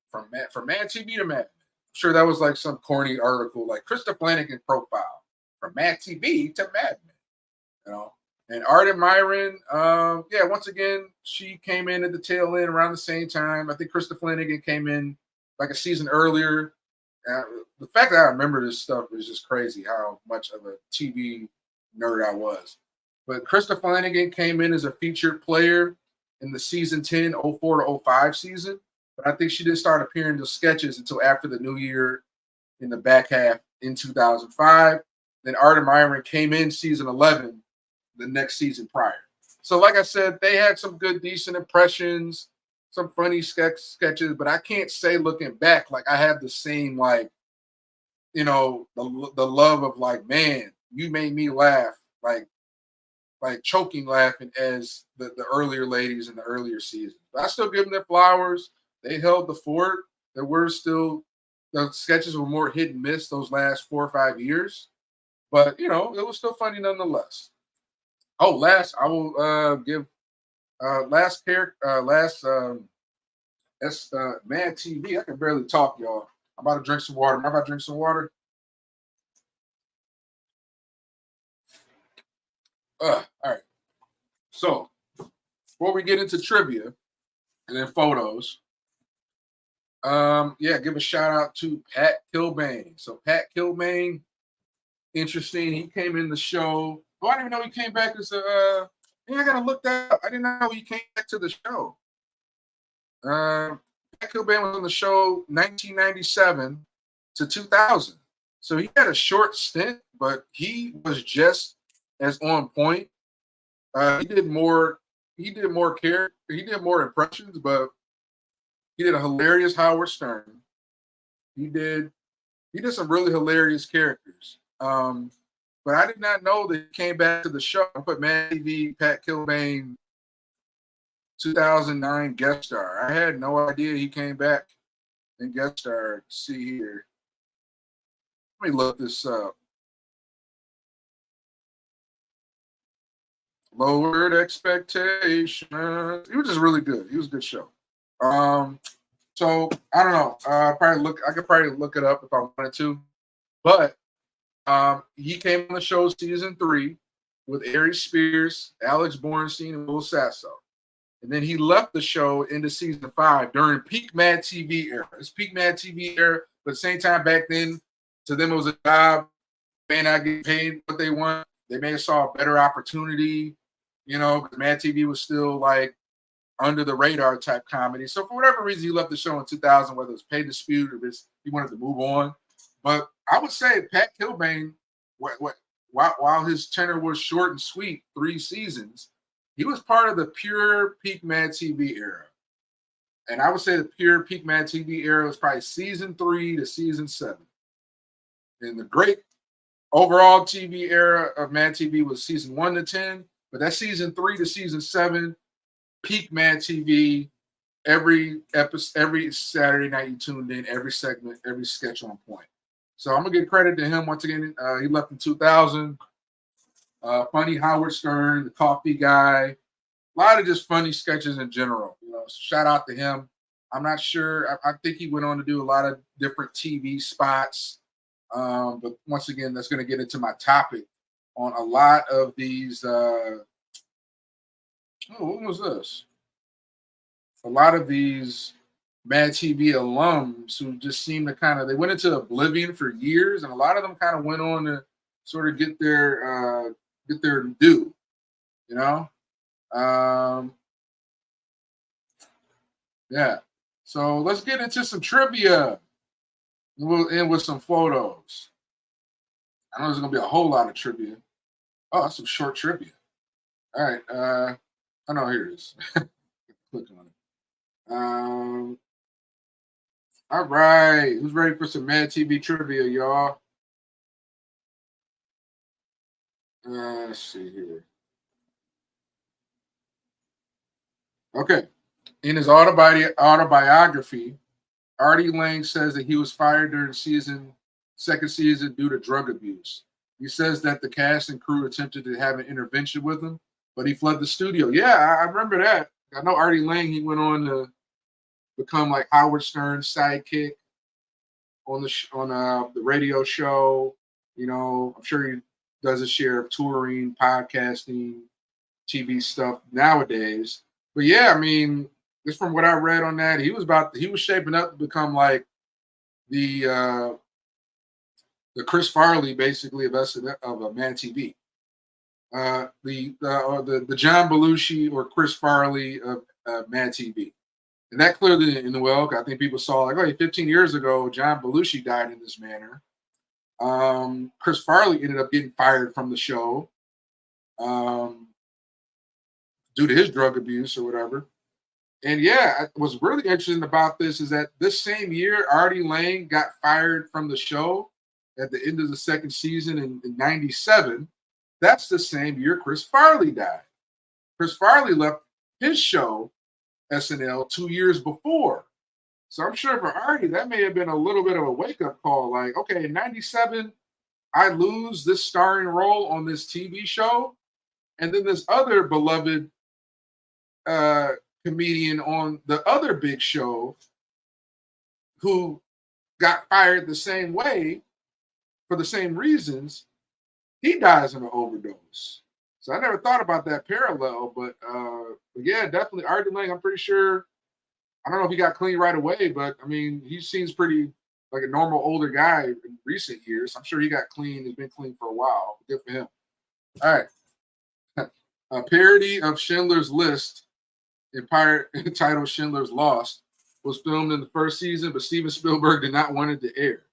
from Mad TV to Mad Men. I'm sure that was like some corny article, like Krista Flanagan profile from Mad TV to Mad Men, And Arden Myron, once again, she came in at the tail end around the same time. I think Krista Flanagan came in like a season earlier. The fact that I remember this stuff is just crazy, how much of a TV nerd I was. But Krista Flanagan came in as a featured player in the season 10, 04 to 05 season. But I think she didn't start appearing in the sketches until after the new year in the back half in 2005. Then Art and Myron came in season 11 the next season prior. So, like I said, they had some good, decent impressions, some funny sketches, but I can't say looking back like I have the same like, the love of like, man, you made me laugh like choking laughing as the earlier ladies in the earlier seasons. But I still give them their flowers. They held the fort. There were still the sketches were more hit and miss those last 4 or 5 years, but it was still funny nonetheless. Oh, last I will give last character last that's Mad TV. I can barely talk, y'all. I'm about to drink some water. Am I about to drink some water? All right. So before we get into trivia and then photos, give a shout out to Pat Kilbane. So Pat Kilbane, interesting. He came in the show. Oh, I didn't even know he came back as a. I gotta look that up. I didn't know he came back to the show. Pat Kilbane was on the show 1997 to 2000. So he had a short stint, but he was just as on point. He did more impressions, but he did a hilarious Howard Stern. He did some really hilarious characters. But I did not know that he came back to the show. I put Mad TV, Pat Kilbane, 2009 guest star. I had no idea he came back and guest starred. See here. Let me look this up. Lowered expectations. He was just really good. He was a good show. So I don't know. I could probably look it up if I wanted to. But he came on the show season 3 with Ari Spears, Alex Bornstein, and Will Sasso. And then he left the show into season 5 during peak Mad TV era. It's peak Mad TV era, but at the same time back then, to them it was a job. They may not get paid what they want. They may have saw a better opportunity, because Mad TV was still like under the radar type comedy. So for whatever reason, he left the show in 2000, whether it was pay dispute or he wanted to move on. But I would say Pat Kilbane, while his tenure was short and sweet, 3 seasons, he was part of the pure peak Mad TV era. And I would say the pure peak Mad TV era was probably season 3 to season 7. And the great overall TV era of Mad TV was season 1 to 10, but that season 3 to season 7, peak Mad TV. Every episode, every Saturday night you tuned in, every segment, every sketch on point. So I'm gonna give credit to him once again. He left in 2000. Funny Howard Stern, the coffee guy, a lot of just funny sketches in general. So shout out to him. I'm not sure. I think he went on to do a lot of different TV spots. But once again, that's going to get into my topic on a lot of these. What was this? A lot of these Mad TV alums who just seem to they went into oblivion for years, and a lot of them kind of went on to sort of get their due, Yeah. So let's get into some trivia. We'll end with some photos. I know there's gonna be a whole lot of trivia. Oh, that's some short trivia. All right. I know, here it is. Click on it. All right. Who's ready for some Mad TV trivia, y'all? Let's see here. Okay. In his autobiography, Artie Lang says that he was fired during second season due to drug abuse. He says that the cast and crew attempted to have an intervention with him, but he fled the studio. Yeah, I remember that. I know Artie Lang, he went on to become like Howard Stern's sidekick on the radio show. I'm sure he does a share of touring, podcasting, TV stuff nowadays. But yeah, I mean, just from what I read on that, he was shaping up to become like the Chris Farley, basically, of Mad TV. The John Belushi or Chris Farley of Mad TV. And that clearly in the well, I think people saw like, 15 years ago, John Belushi died in this manner. Chris Farley ended up getting fired from the show due to his drug abuse or whatever. And yeah, what's really interesting about this is that this same year, Artie Lang got fired from the show at the end of the second season in 97. That's the same year Chris Farley died. Chris Farley left his show, SNL, 2 years before. So I'm sure for Artie, that may have been a little bit of a wake-up call. Like, okay, in 97, I lose this starring role on this TV show. And then this other beloved comedian on the other big show who got fired the same way for the same reasons, he dies of an overdose. So I never thought about that parallel, but yeah, definitely Artie Lang. I'm pretty sure. I don't know if he got clean right away, but I mean, he seems pretty like a normal older guy in recent years. I'm sure he got clean. He's been clean for a while. Good for him. All right. A parody of Schindler's List, entitled Schindler's Lost, was filmed in the first season, but Steven Spielberg did not want it to air.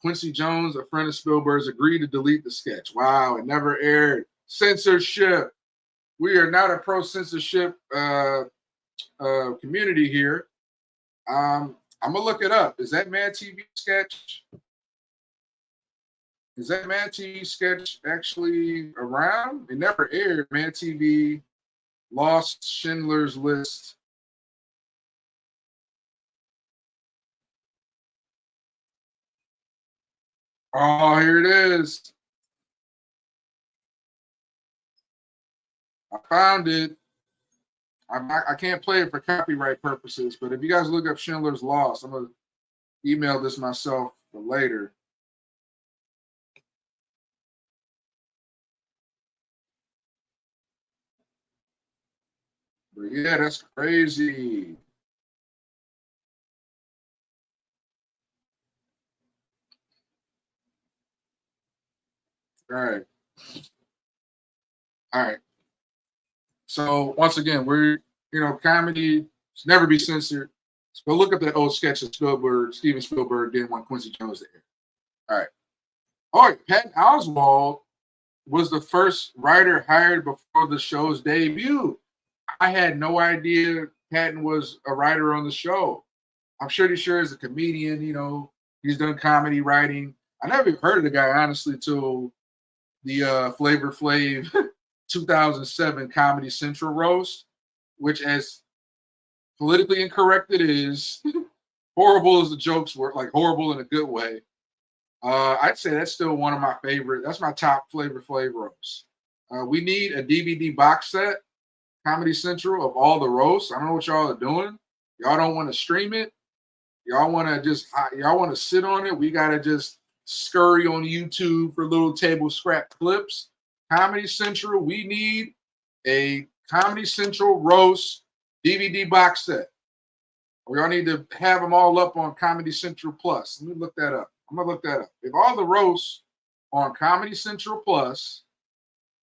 Quincy Jones, a friend of Spielberg's, agreed to delete the sketch. Wow, it never aired. Censorship. We are not a pro-censorship community here. I'm gonna look it up. Is that Mad TV sketch? Is that Mad TV sketch actually around? It never aired. Mad TV Lost Schindler's List. Oh, here it is. I found it. I can't play it for copyright purposes, but if you guys look up Schindler's Lost, I'm going to email this myself for later. But yeah, that's crazy. All right. All right. So once again, comedy should never be censored. So go look up that old sketch of Steven Spielberg didn't want Quincy Jones to air. All right. All right. Patton Oswalt was the first writer hired before the show's debut. I had no idea Patton was a writer on the show. I'm sure is a comedian. He's done comedy writing. I never even heard of the guy, honestly, till the Flavor Flav 2007 Comedy Central roast, which, as politically incorrect it is, horrible as the jokes were, like horrible in a good way. I'd say that's still one of my favorite. That's my top Flavor Flav roast. We need a DVD box set, Comedy Central, of all the roasts. I don't know what y'all are doing. Y'all don't want to stream it. Y'all want to sit on it. We got to just scurry on YouTube for little table scrap clips. Comedy Central, we need a Comedy Central roast DVD box set. Or y'all need to have them all up on Comedy Central Plus. Let me look that up. I'm going to look that up. If all the roasts on Comedy Central Plus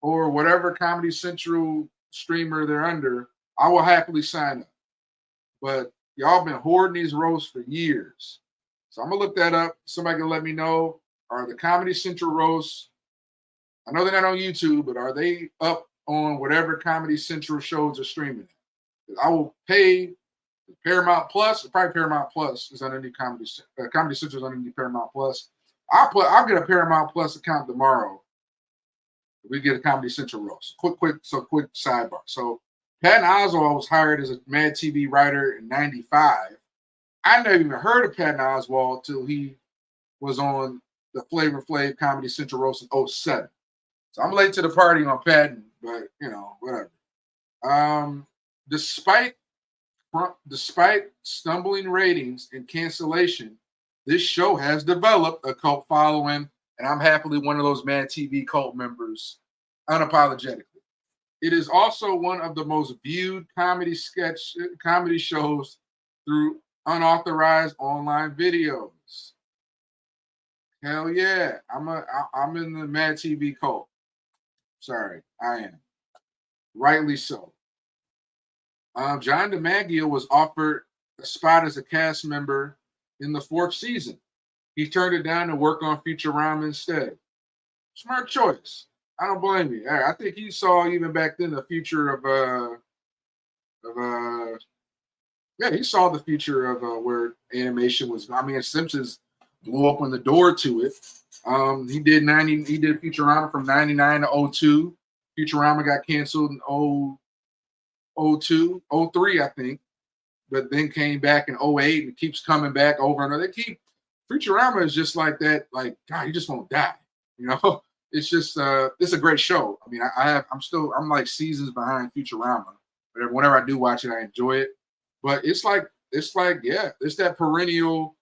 or whatever Comedy Central streamer they're under, I will happily sign up. But y'all been hoarding these roasts for years. So I'm going to look that up. Somebody can let me know. Are the Comedy Central roasts, I know they're not on YouTube, but are they up on whatever Comedy Central shows are streaming? I will pay Paramount Plus. Probably Paramount Plus is underneath Comedy Central is underneath Paramount Plus. I'll get a Paramount Plus account tomorrow. We get a Comedy Central roast. Quick sidebar. So Patton Oswalt was hired as a Mad TV writer in '95. I never even heard of Patton Oswalt till he was on the Flavor Flav Comedy Central roast in '07. So I'm late to the party on Patton, but whatever. Despite stumbling ratings and cancellation, this show has developed a cult following, and I'm happily one of those Mad TV cult members, unapologetically. It is also one of the most viewed comedy shows through unauthorized online videos. Hell yeah, I'm in the Mad TV cult. Sorry, I am. Rightly so. John DiMaggio was offered a spot as a cast member in the fourth season. He turned it down to work on Futurama instead. Smart choice. I don't blame you. I think he saw even back then the future of yeah, he saw the future of where animation was. I mean, Simpsons blew open the door to it. He did Futurama from 99 to 02. Futurama got canceled in 02, 03, I think, but then came back in 08 and keeps coming back over and over. Futurama is just like that, like, God, you just won't die. You know, it's just it's a great show. I mean, I'm like seasons behind Futurama. But whenever I do watch it, I enjoy it. But it's like, yeah, it's that perennial.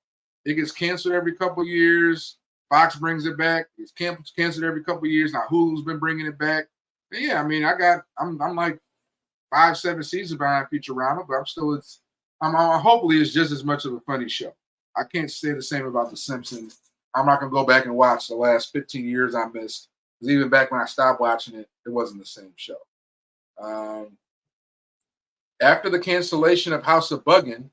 It gets canceled every couple of years. Fox brings it back. It's canceled every couple of years. Now Hulu's been bringing it back. And yeah, I mean, I'm like 5-7 seasons behind Futurama, but hopefully it's just as much of a funny show. I can't say the same about The Simpsons. I'm not gonna go back and watch the last 15 years I missed. Because even back when I stopped watching it, it wasn't the same show. After the cancellation of House of Buggin',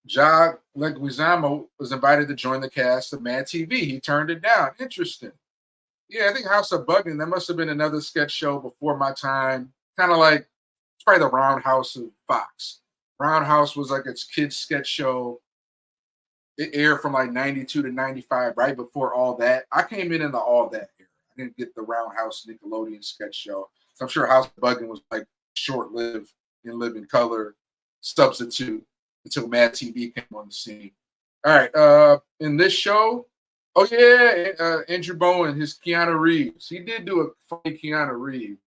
John Leguizamo was invited to join the cast of Mad TV. He turned it down. Interesting. Yeah, I think House of Buggin', that must have been another sketch show before my time. Kind of like, it's probably the Roundhouse of Fox. Roundhouse was like its kids sketch show. It aired from like 92 to 95, right before All That. I came in the All That era. I didn't get the Roundhouse Nickelodeon sketch show. So I'm sure House of Buggin' was like short-lived in living color substitute until Mad TV came on the scene. All right, in this show, oh yeah, Andrew Bowen, his Keanu Reeves. He did do a funny Keanu Reeves.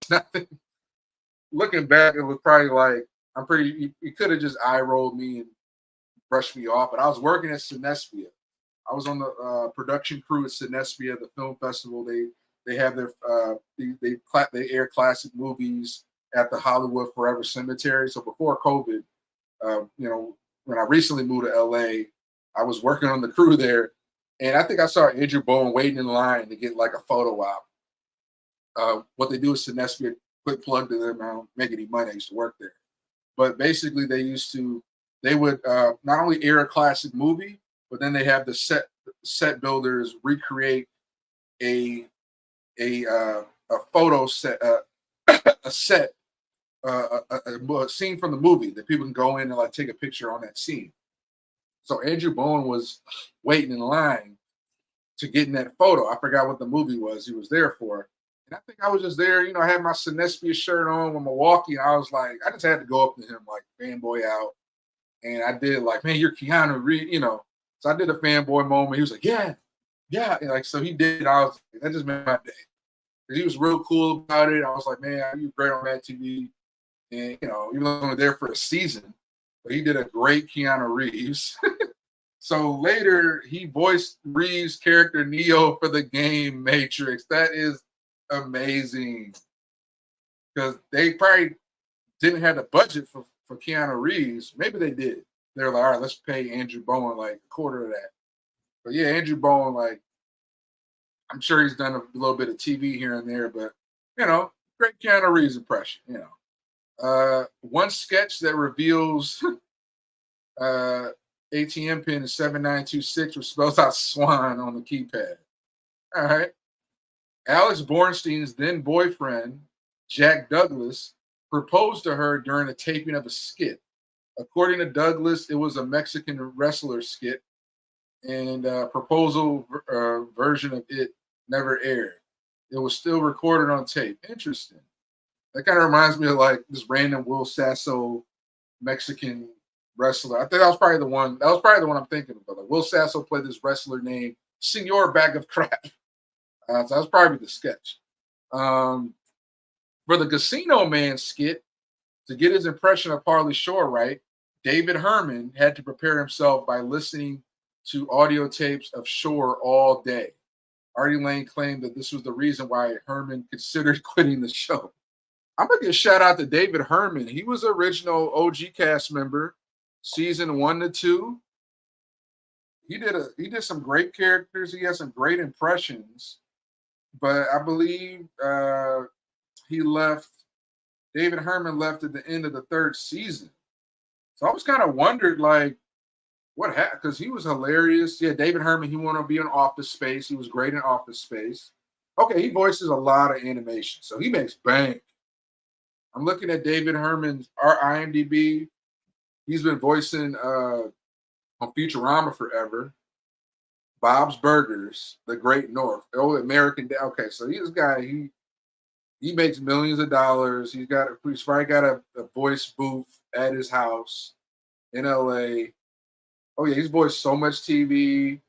Looking back, it was probably like, he could have just eye rolled me and brushed me off, but I was working at Cinespia. I was on the production crew at Cinespia, the film festival. They have their they air classic movies at the Hollywood Forever Cemetery. So before COVID, when I recently moved to LA, I was working on the crew there, and I think I saw Andrew Bowen waiting in line to get like a photo op. What they do is Cinespia, quick plug to them. I don't make any money. I used to work there, but basically they would not only air a classic movie, but then they have the set builders recreate a photo set, a set, a scene from the movie that people can go in and like take a picture on that scene. So Andrew Bowen was waiting in line to get in that photo. I forgot what the movie was he was there for. And I think I was just there, I had my Cinespia shirt on with Milwaukee. And I was like, I just had to go up to him, like, fanboy out. And I did like, man, you're Keanu Reeves, So I did a fanboy moment. He was like, yeah. And like, so he did. I was like, that just made my day. He was real cool about it. I was like, man, you're great on Mad TV. And, even though I was only there for a season, but he did a great Keanu Reeves. So later, he voiced Reeves' character Neo for the game Matrix. That is amazing. Because they probably didn't have the budget for Keanu Reeves. Maybe they did. They're like, all right, let's pay Andrew Bowen like a quarter of that. But yeah, Andrew Bowen, like, I'm sure he's done a little bit of TV here and there, but, great Keanu Reeves impression, one sketch that reveals ATM pin is 7926, which spells out Swan on the keypad. All right. Alex Bornstein's then boyfriend, Jack Douglas, proposed to her during a taping of a skit. According to Douglas, it was a Mexican wrestler skit, and proposal version of it never aired. It was still recorded on tape. Interesting. That kind of reminds me of like this random Will Sasso Mexican wrestler. I think that was probably the one. That was probably the one I'm thinking of. Like Will Sasso played this wrestler named Senor Bag of Crap. So that was probably the sketch. For the Casino Man skit, to get his impression of Pauly Shore right, David Herman had to prepare himself by listening to audio tapes of Shore all day. Artie Lang claimed that this was the reason why Herman considered quitting the show. I'm going to give a shout out to David Herman. He was an original OG cast member, season 1 to 2. He did some great characters. He had some great impressions. But I believe David Herman left at the end of the 3rd season. So I was kind of wondered, like, What happened? Because he was hilarious. Yeah, David Herman, he wanted to be in Office Space. He was great in Office Space. Okay, he voices a lot of animation, so he makes bank. I'm looking at David Herman's IMDb. He's been voicing on Futurama forever. Bob's Burgers, The Great North, Oh American. Okay, so this guy, he makes millions of dollars. He's probably got a voice booth at his house in LA. Oh yeah, he's voiced so much TV,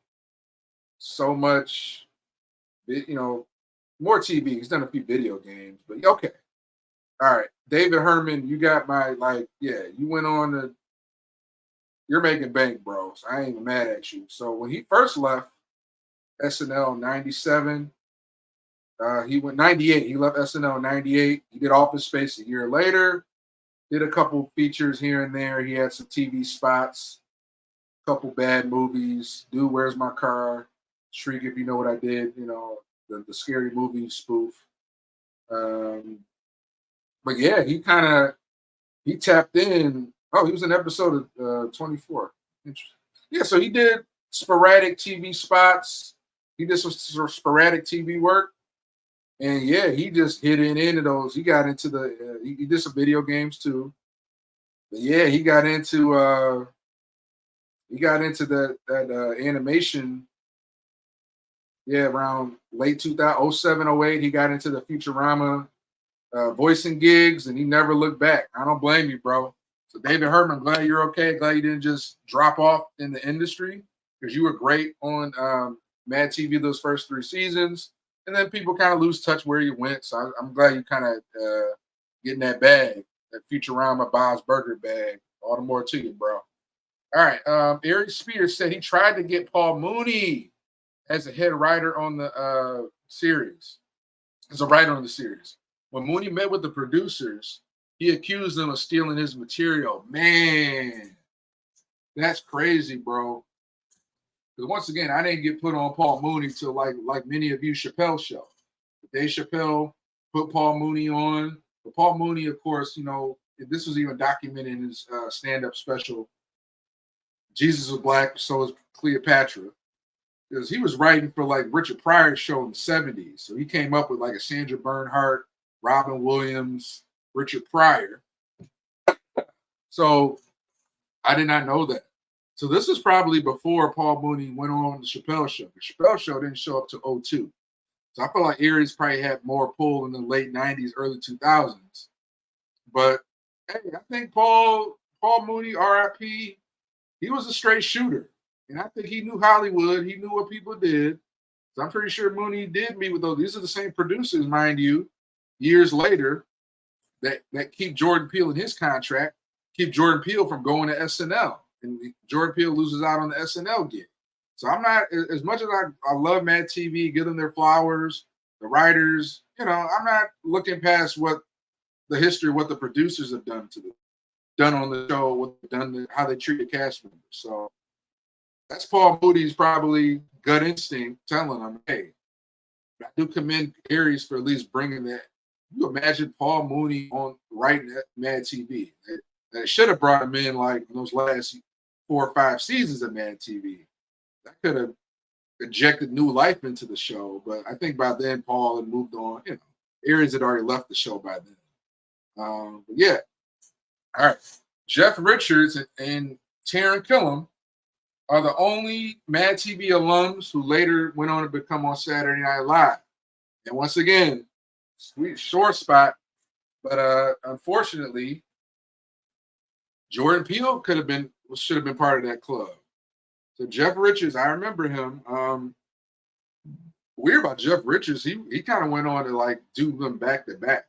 so much, more TV. He's done a few video games, but okay. All right, David Herman, you got yeah, you went on to, you're making bank, bro. So I ain't even mad at you. So when he first left SNL in 97, he went 98. He left SNL in 98. He did Office Space a year later, did a couple features here and there. He had some TV spots, a couple bad movies. Dude, Where's My Car? Shriek If You Know What I Did, the scary movie spoof. But yeah, he tapped in. Oh, he was in episode of 24. Interesting. Yeah, so he did sporadic TV spots. He did some sporadic TV work. And yeah, he just hit into those. He got into he did some video games too. But yeah, he got into that animation. Yeah, around late 2000, 07, 08, he got into the Futurama voicing gigs, and he never looked back. I don't blame you, bro. So David Herman, glad you're okay. Glad you didn't just drop off in the industry, because you were great on Mad TV those first 3 seasons. And then people kind of lose touch where you went. So I'm glad you kind of getting that bag, that Futurama Bob's Burger bag. All the more to you, bro. All right. Ari Spears said he tried to get Paul Mooney as a head writer on the series, as a writer on the series. When Mooney met with the producers, he accused them of stealing his material. Man, that's crazy, bro. Because once again, I didn't get put on Paul Mooney till like many of you, Chappelle show. Dave Chappelle put Paul Mooney on. But Paul Mooney, of course, this was even documented in his stand-up special. Jesus was Black, so was Cleopatra. Because he was writing for like Richard Pryor's show in the 70s. So he came up with like a Sandra Bernhardt, Robin Williams, Richard Pryor. So I did not know that. So this is probably before Paul Mooney went on the Chappelle show. The Chappelle show didn't show up to 02. So I feel like Aries probably had more pull in the late 90s, early 2000s. But hey, I think Paul Mooney, RIP, he was a straight shooter. And I think he knew Hollywood. He knew what people did. So I'm pretty sure Mooney did meet with those. These are the same producers, mind you, years later, that keep Jordan Peele in his contract, keep Jordan Peele from going to SNL. And Jordan Peele loses out on the SNL gig. So I'm not, as much as I love Mad TV, give them their flowers, the writers, I'm not looking past what the history, what the producers have done on the show, what they've done, how they treat the cast members. So that's Paul Moody's probably gut instinct telling him, hey, I do commend Aries for at least bringing that. You imagine Paul Mooney on writing at Mad TV. That should have brought him in like in those last 4 or 5 seasons of Mad TV. That could have injected new life into the show. But I think by then Paul had moved on. Aries had already left the show by then. But yeah. All right. Jeff Richards and Taron Killam are the only Mad TV alums who later went on to become on Saturday Night Live. And once again, sweet short spot, but unfortunately, Jordan Peele should have been part of that club. So Jeff Richards, I remember him. Weird about Jeff Richards, he kind of went on to like do them back to back.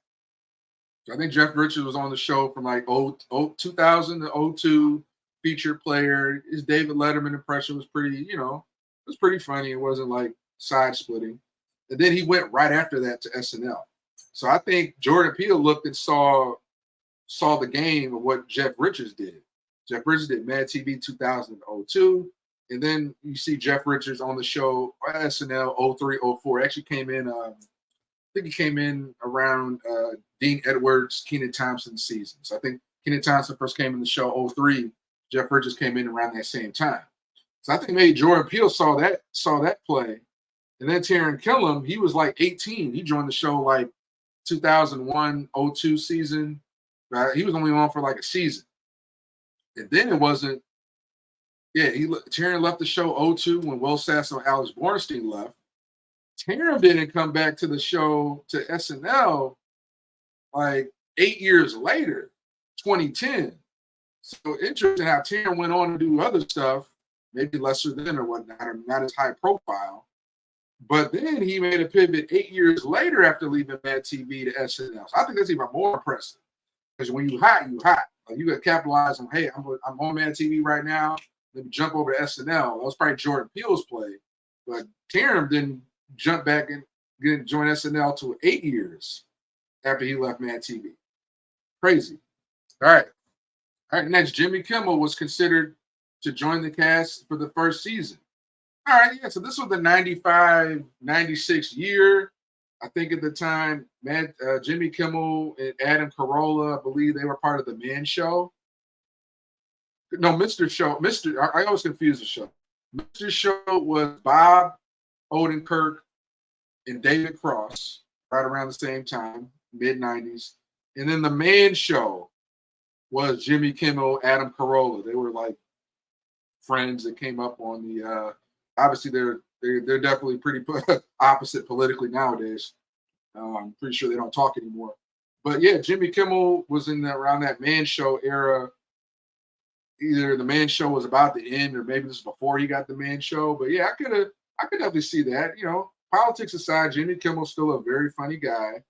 So I think Jeff Richards was on the show from like 2000 to 02, featured player. His David Letterman impression was pretty, it was pretty funny. It wasn't like side splitting. And then he went right after that to SNL. So I think Jordan Peele looked and saw the game of what Jeff Richards did. Jeff Richards did Mad TV 2002. And then you see Jeff Richards on the show SNL 03, 04. Actually came in, I think he came in around Dean Edwards, Kenan Thompson season. So I think Kenan Thompson first came in the show 03. Jeff Bridges came in around that same time. So I think maybe Jordan Peele saw that play. And then Taron Killam, he was like 18. He joined the show like 2001-02 season. He was only on for like a season. And then it wasn't, Taron left the show 02 when Will Sasso and Alex Bornstein left. Taron didn't come back to the show, to SNL, like 8 years later, 2010. So interesting how Taron went on to do other stuff, maybe lesser than or whatnot, or not as high profile. But then he made a pivot 8 years later after leaving Mad TV to SNL. So I think that's even more impressive. Because when you hot, you hot. Like you got to capitalize on, hey, I'm on Mad TV right now. Let me jump over to SNL. That was probably Jordan Peele's play. But Taron didn't jump back and join SNL till 8 years after he left Mad TV. Crazy. All right. Next, Jimmy Kimmel was considered to join the cast for the first season. All right, so this was the 95-96 year. I think at the time, Jimmy Kimmel and Adam Carolla, I believe they were part of the Man Show. No, Mr. Show. I always confuse the show. Mr. Show was Bob Odenkirk and David Cross, right around the same time, mid-90s. And then the Man Show was Jimmy Kimmel, Adam Carolla. They were like friends that came up on the obviously they're definitely pretty opposite politically nowadays. I'm pretty sure they don't talk anymore. But yeah, Jimmy Kimmel was around that Man Show era. Either the Man Show was about to end, or maybe this was before he got the Man Show. But yeah, I could definitely see that. You know, politics aside, Jimmy Kimmel's still a very funny guy.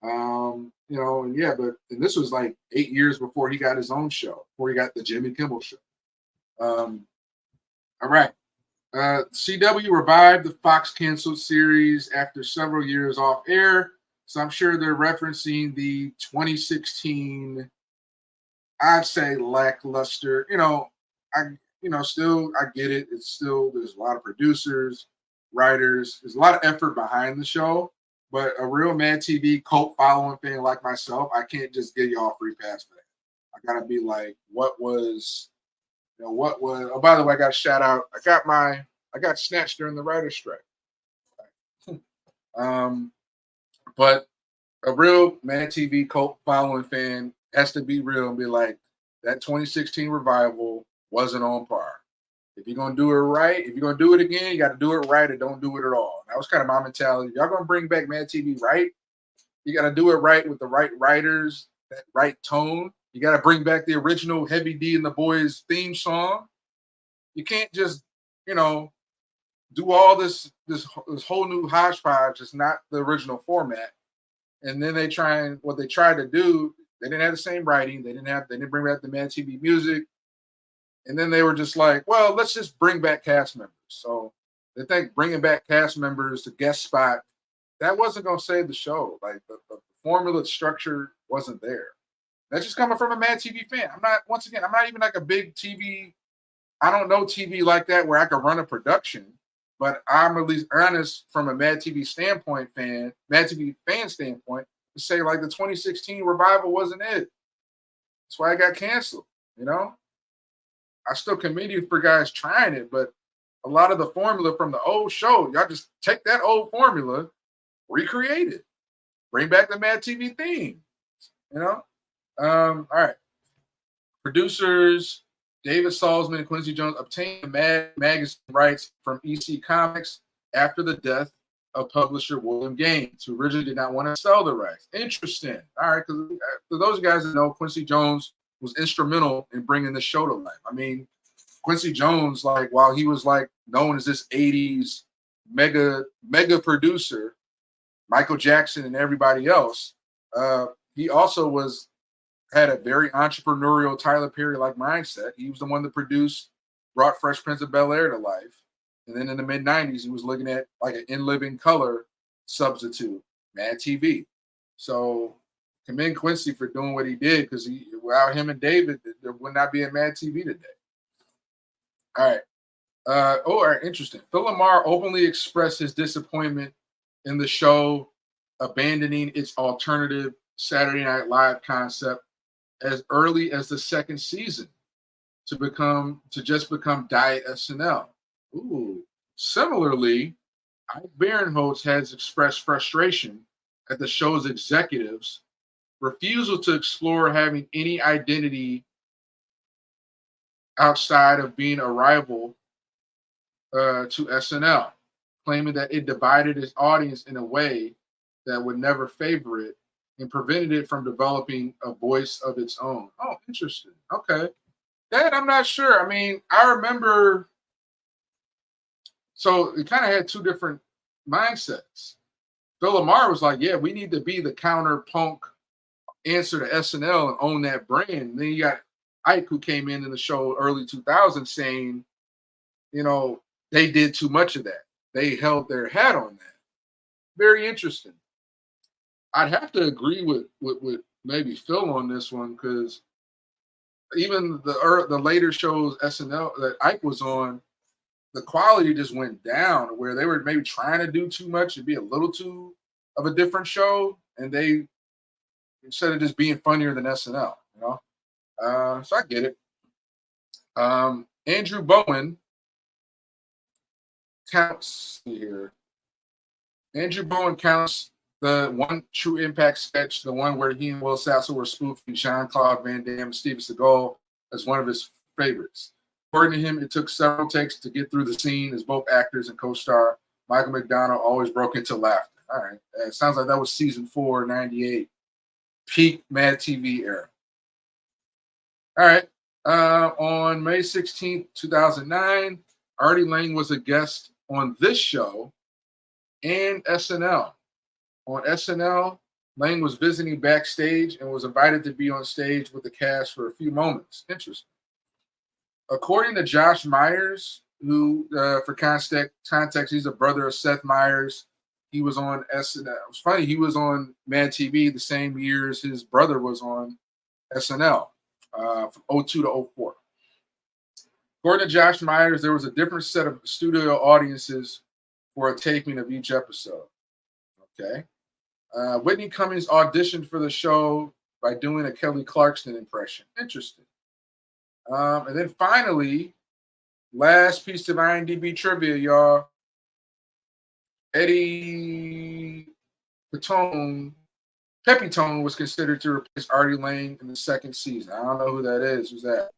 You know, and this was like 8 years before he got his own show, before he got the Jimmy Kimmel Show. All right. CW revived the Fox canceled series after several years off air. So I'm sure they're referencing the 2016, I'd say, lackluster. I get it. It's still, there's a lot of producers, writers, there's a lot of effort behind the show. But a real Mad TV cult following fan like myself, I can't just give y'all a free pass for that. I gotta be like, oh, by the way, I got a shout out. I got snatched during the writer's strike. But a real Mad TV cult following fan has to be real and be like, that 2016 revival wasn't on par. If you're going to do it right, if you're going to do it again, you got to do it right or don't do it at all. That was kind of my mentality. If y'all going to bring back Mad TV right, you got to do it right with the right writers, that right tone. You got to bring back the original Heavy D and the Boys theme song. You can't just, do all this whole new hodgepodge. It's not the original format. And then what they tried to do, they didn't have the same writing. They didn't bring back the Mad TV music. And then they were just like, well, let's just bring back cast members. So they think bringing back cast members to guest spot, that wasn't going to save the show. Like the formula structure wasn't there. That's just coming from a Mad TV fan. I'm not even like a big TV. I don't know TV like that where I can run a production, but I'm at least honest from a Mad TV fan standpoint, to say like the 2016 revival wasn't it. That's why it got canceled, I still commend you for guys trying it, but a lot of the formula from the old show, y'all just take that old formula, recreate it, bring back the Mad TV theme, All right. Producers David Salzman and Quincy Jones obtained the Mad magazine rights from EC Comics after the death of publisher William Gaines, who originally did not want to sell the rights. Interesting. All right, because for those guys that know, Quincy Jones was instrumental in bringing the show to life. I mean, Quincy Jones, like, while he was like known as this 80s mega producer, Michael Jackson and everybody else, he also had a very entrepreneurial Tyler Perry-like mindset. He was the one that brought Fresh Prince of Bel-Air to life. And then in the mid-90s, he was looking at like an In Living Color substitute, Mad TV. So commend Quincy for doing what he did, because without him and David, there would not be a Mad TV today. All right. All right, interesting. Phil Lamar openly expressed his disappointment in the show abandoning its alternative Saturday Night Live concept as early as the second season. to just become Diet SNL. Ooh. Similarly, Ike Barinholtz has expressed frustration at the show's executives' refusal to explore having any identity outside of being a rival to SNL, claiming that it divided its audience in a way that would never favor it and prevented it from developing a voice of its own. Oh, interesting. Okay. That I'm not sure. I mean, I remember, so it kind of had two different mindsets. Phil Lamar was like, yeah, we need to be the counter punk answer to SNL and own that brand. And then you got Ike, who came in the show early 2000s saying, you know, they did too much of that. They held their hat on that. Very interesting. I'd have to agree with maybe Phil on this one, because even the later shows SNL that Ike was on, the quality just went down where they were maybe trying to do too much and be a little too of a different show, and they, instead of just being funnier than SNL, you know. So I get it. Andrew Bowen counts here. Andrew Bowen counts the one True Impact sketch, the one where he and Will Sasso were spoofing Jean-Claude Van Damme and Steven Seagal, as one of his favorites. According to him, it took several takes to get through the scene, as both actors and co-star Michael McDonald always broke into laughter. All right. It sounds like that was season 4, 98, peak Mad TV era. All right. On May 16th, 2009, Artie Lang was a guest on this show and SNL. On SNL, Lang was visiting backstage and was invited to be on stage with the cast for a few moments. Interesting. According to Josh Myers, who, for context, he's a brother of Seth Meyers. He was on SNL. It was funny, he was on Mad TV the same year as his brother was on SNL, from 02 to 04. According to Josh Myers, there was a different set of studio audiences for a taping of each episode. Okay. Whitney Cummings auditioned for the show by doing a Kelly Clarkson impression. Interesting. And then finally, last piece of IMDb trivia, y'all. Eddie Pepitone was considered to replace Artie Lang in the second season. I don't know who that is. Who's that?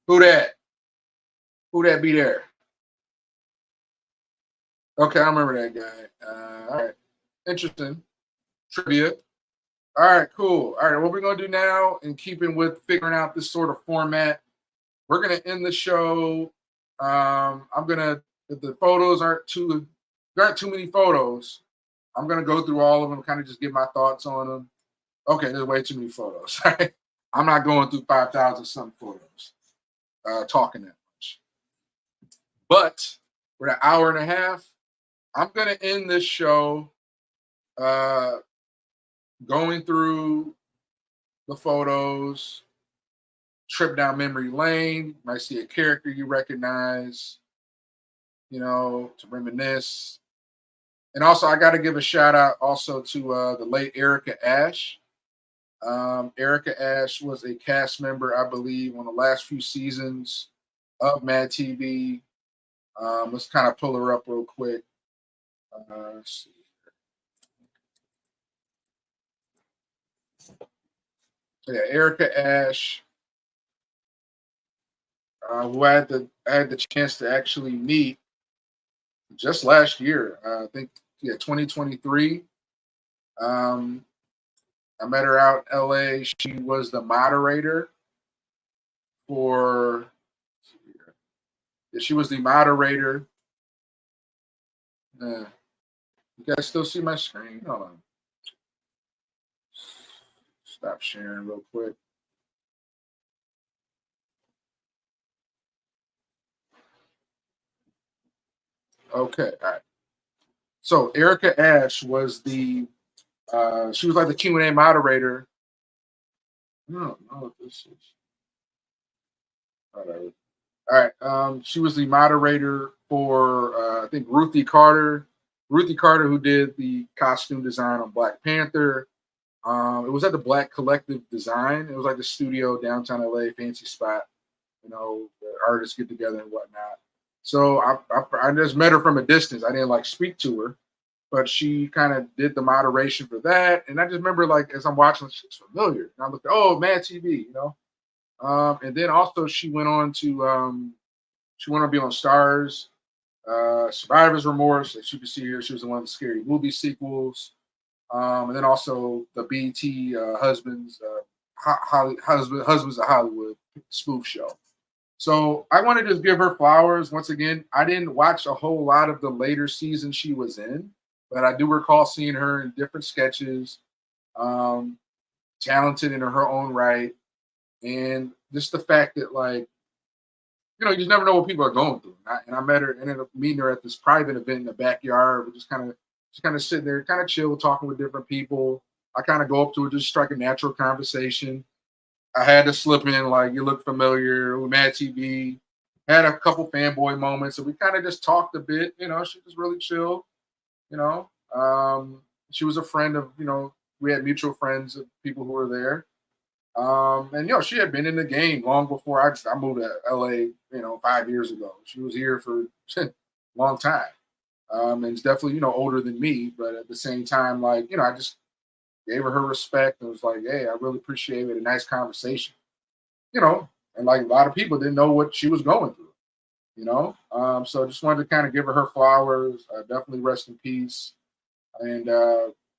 Who that? Who that be there? Okay, I remember that guy. All right. Interesting. Trivia. All right, cool. All right, what we're going to do now, in keeping with figuring out this sort of format, we're going to end the show. I'm going to, if the photos there aren't too many photos, I'm going to go through all of them, kind of just give my thoughts on them. Okay, there's way too many photos. I'm not going through 5,000 some photos, talking that much. But for an hour and a half, I'm going to end this show going through the photos, trip down memory lane. You might see a character you recognize, you know, to reminisce. And also, I got to give a shout out also to the late Erica Ash. Erica Ash was a cast member, I believe, on the last few seasons of Mad TV. Let's kind of pull her up real quick. Let's see. Yeah, Erica Ash, who I had the chance to actually meet just last year. I think 2023. I met her out in LA. She was the moderator for. Yeah, she was the moderator. You guys still see my screen? Hold on. Stop sharing real quick. Okay, all right. So Erica Ash was she was like the Q&A moderator. I don't know what this is. Whatever. All right. She was the moderator for I think Ruthie Carter, who did the costume design on Black Panther. It was at the Black Collective Design. It was like the studio downtown LA, fancy spot. the artists get together and whatnot. So I just met her from a distance. I didn't like speak to her, but she kind of did the moderation for that. And I just remember like as I'm watching, she's familiar. And I looked, oh, Mad TV, and then also she went on to be on Stars, Survivor's Remorse, as you can see here. She was in one of the Scary Movie sequels. And then also the BT Husbands of Hollywood spoof show. So I want to just give her flowers. Once again, I didn't watch a whole lot of the later seasons she was in, but I do recall seeing her in different sketches, talented in her own right. And just the fact that, like, you just never know what people are going through. And I met her, ended up meeting her at this private event in the backyard. We're just kind of sitting there, kind of chill, talking with different people. I kind of go up to her, just strike a natural conversation. I had to slip in, like, you look familiar, with Mad TV. Had a couple fanboy moments, and we kind of just talked a bit. She was really chill. She was a friend of, we had mutual friends of people who were there. And she had been in the game long before I moved to LA, 5 years ago. She was here for a long time. And it's definitely, older than me, but at the same time, like, I just gave her respect and was like, hey, I really appreciate it. A nice conversation, and like a lot of people didn't know what she was going through, so I just wanted to kind of give her flowers. Definitely rest in peace. And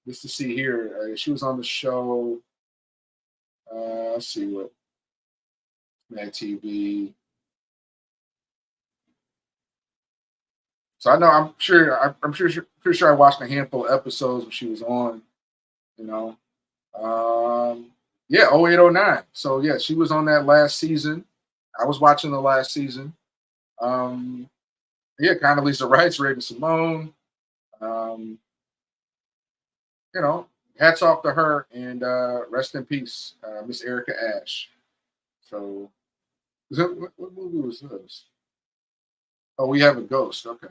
just to see here, she was on the show. Let's see what Mad TV. So I know I'm pretty sure I watched a handful of episodes when she was on. Yeah, 0809. So yeah, she was on that last season. I was watching the last season. Yeah, Condoleezza Rice, Raven Simone. Hats off to her, and rest in peace, Miss Erica Ash. So, what movie was this? Oh, We Have a Ghost. Okay.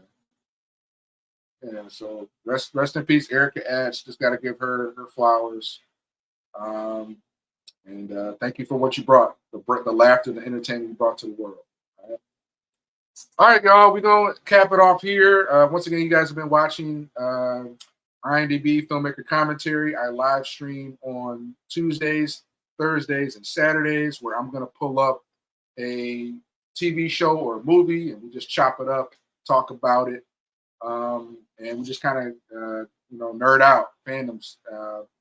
Yeah. So rest in peace, Erica Ash. Just got to give her flowers. And thank you for what you brought, the laughter, the entertainment you brought to the world. All right, y'all, we're going to cap it off here. Once again, you guys have been watching IMDb Filmmaker Commentary. I live stream on Tuesdays, Thursdays, and Saturdays, where I'm going to pull up a TV show or a movie, and we just chop it up, talk about it, and we just kind of, nerd out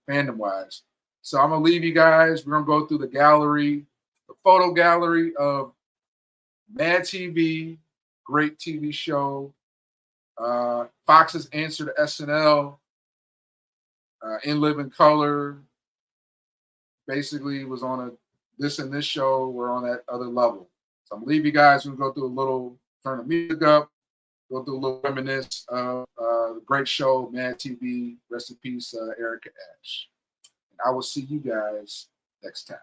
fandom-wise. So I'm going to leave you guys. We're going to go through the photo gallery of Mad TV, great TV show. Fox's answer to SNL, In Living Color, basically was on this and this show. We're on that other level. So I'm going to leave you guys. We're going to go through a little, turn the music up, go through a little reminisce of the great show, Mad TV. Rest in peace, Erica Ash. I will see you guys next time.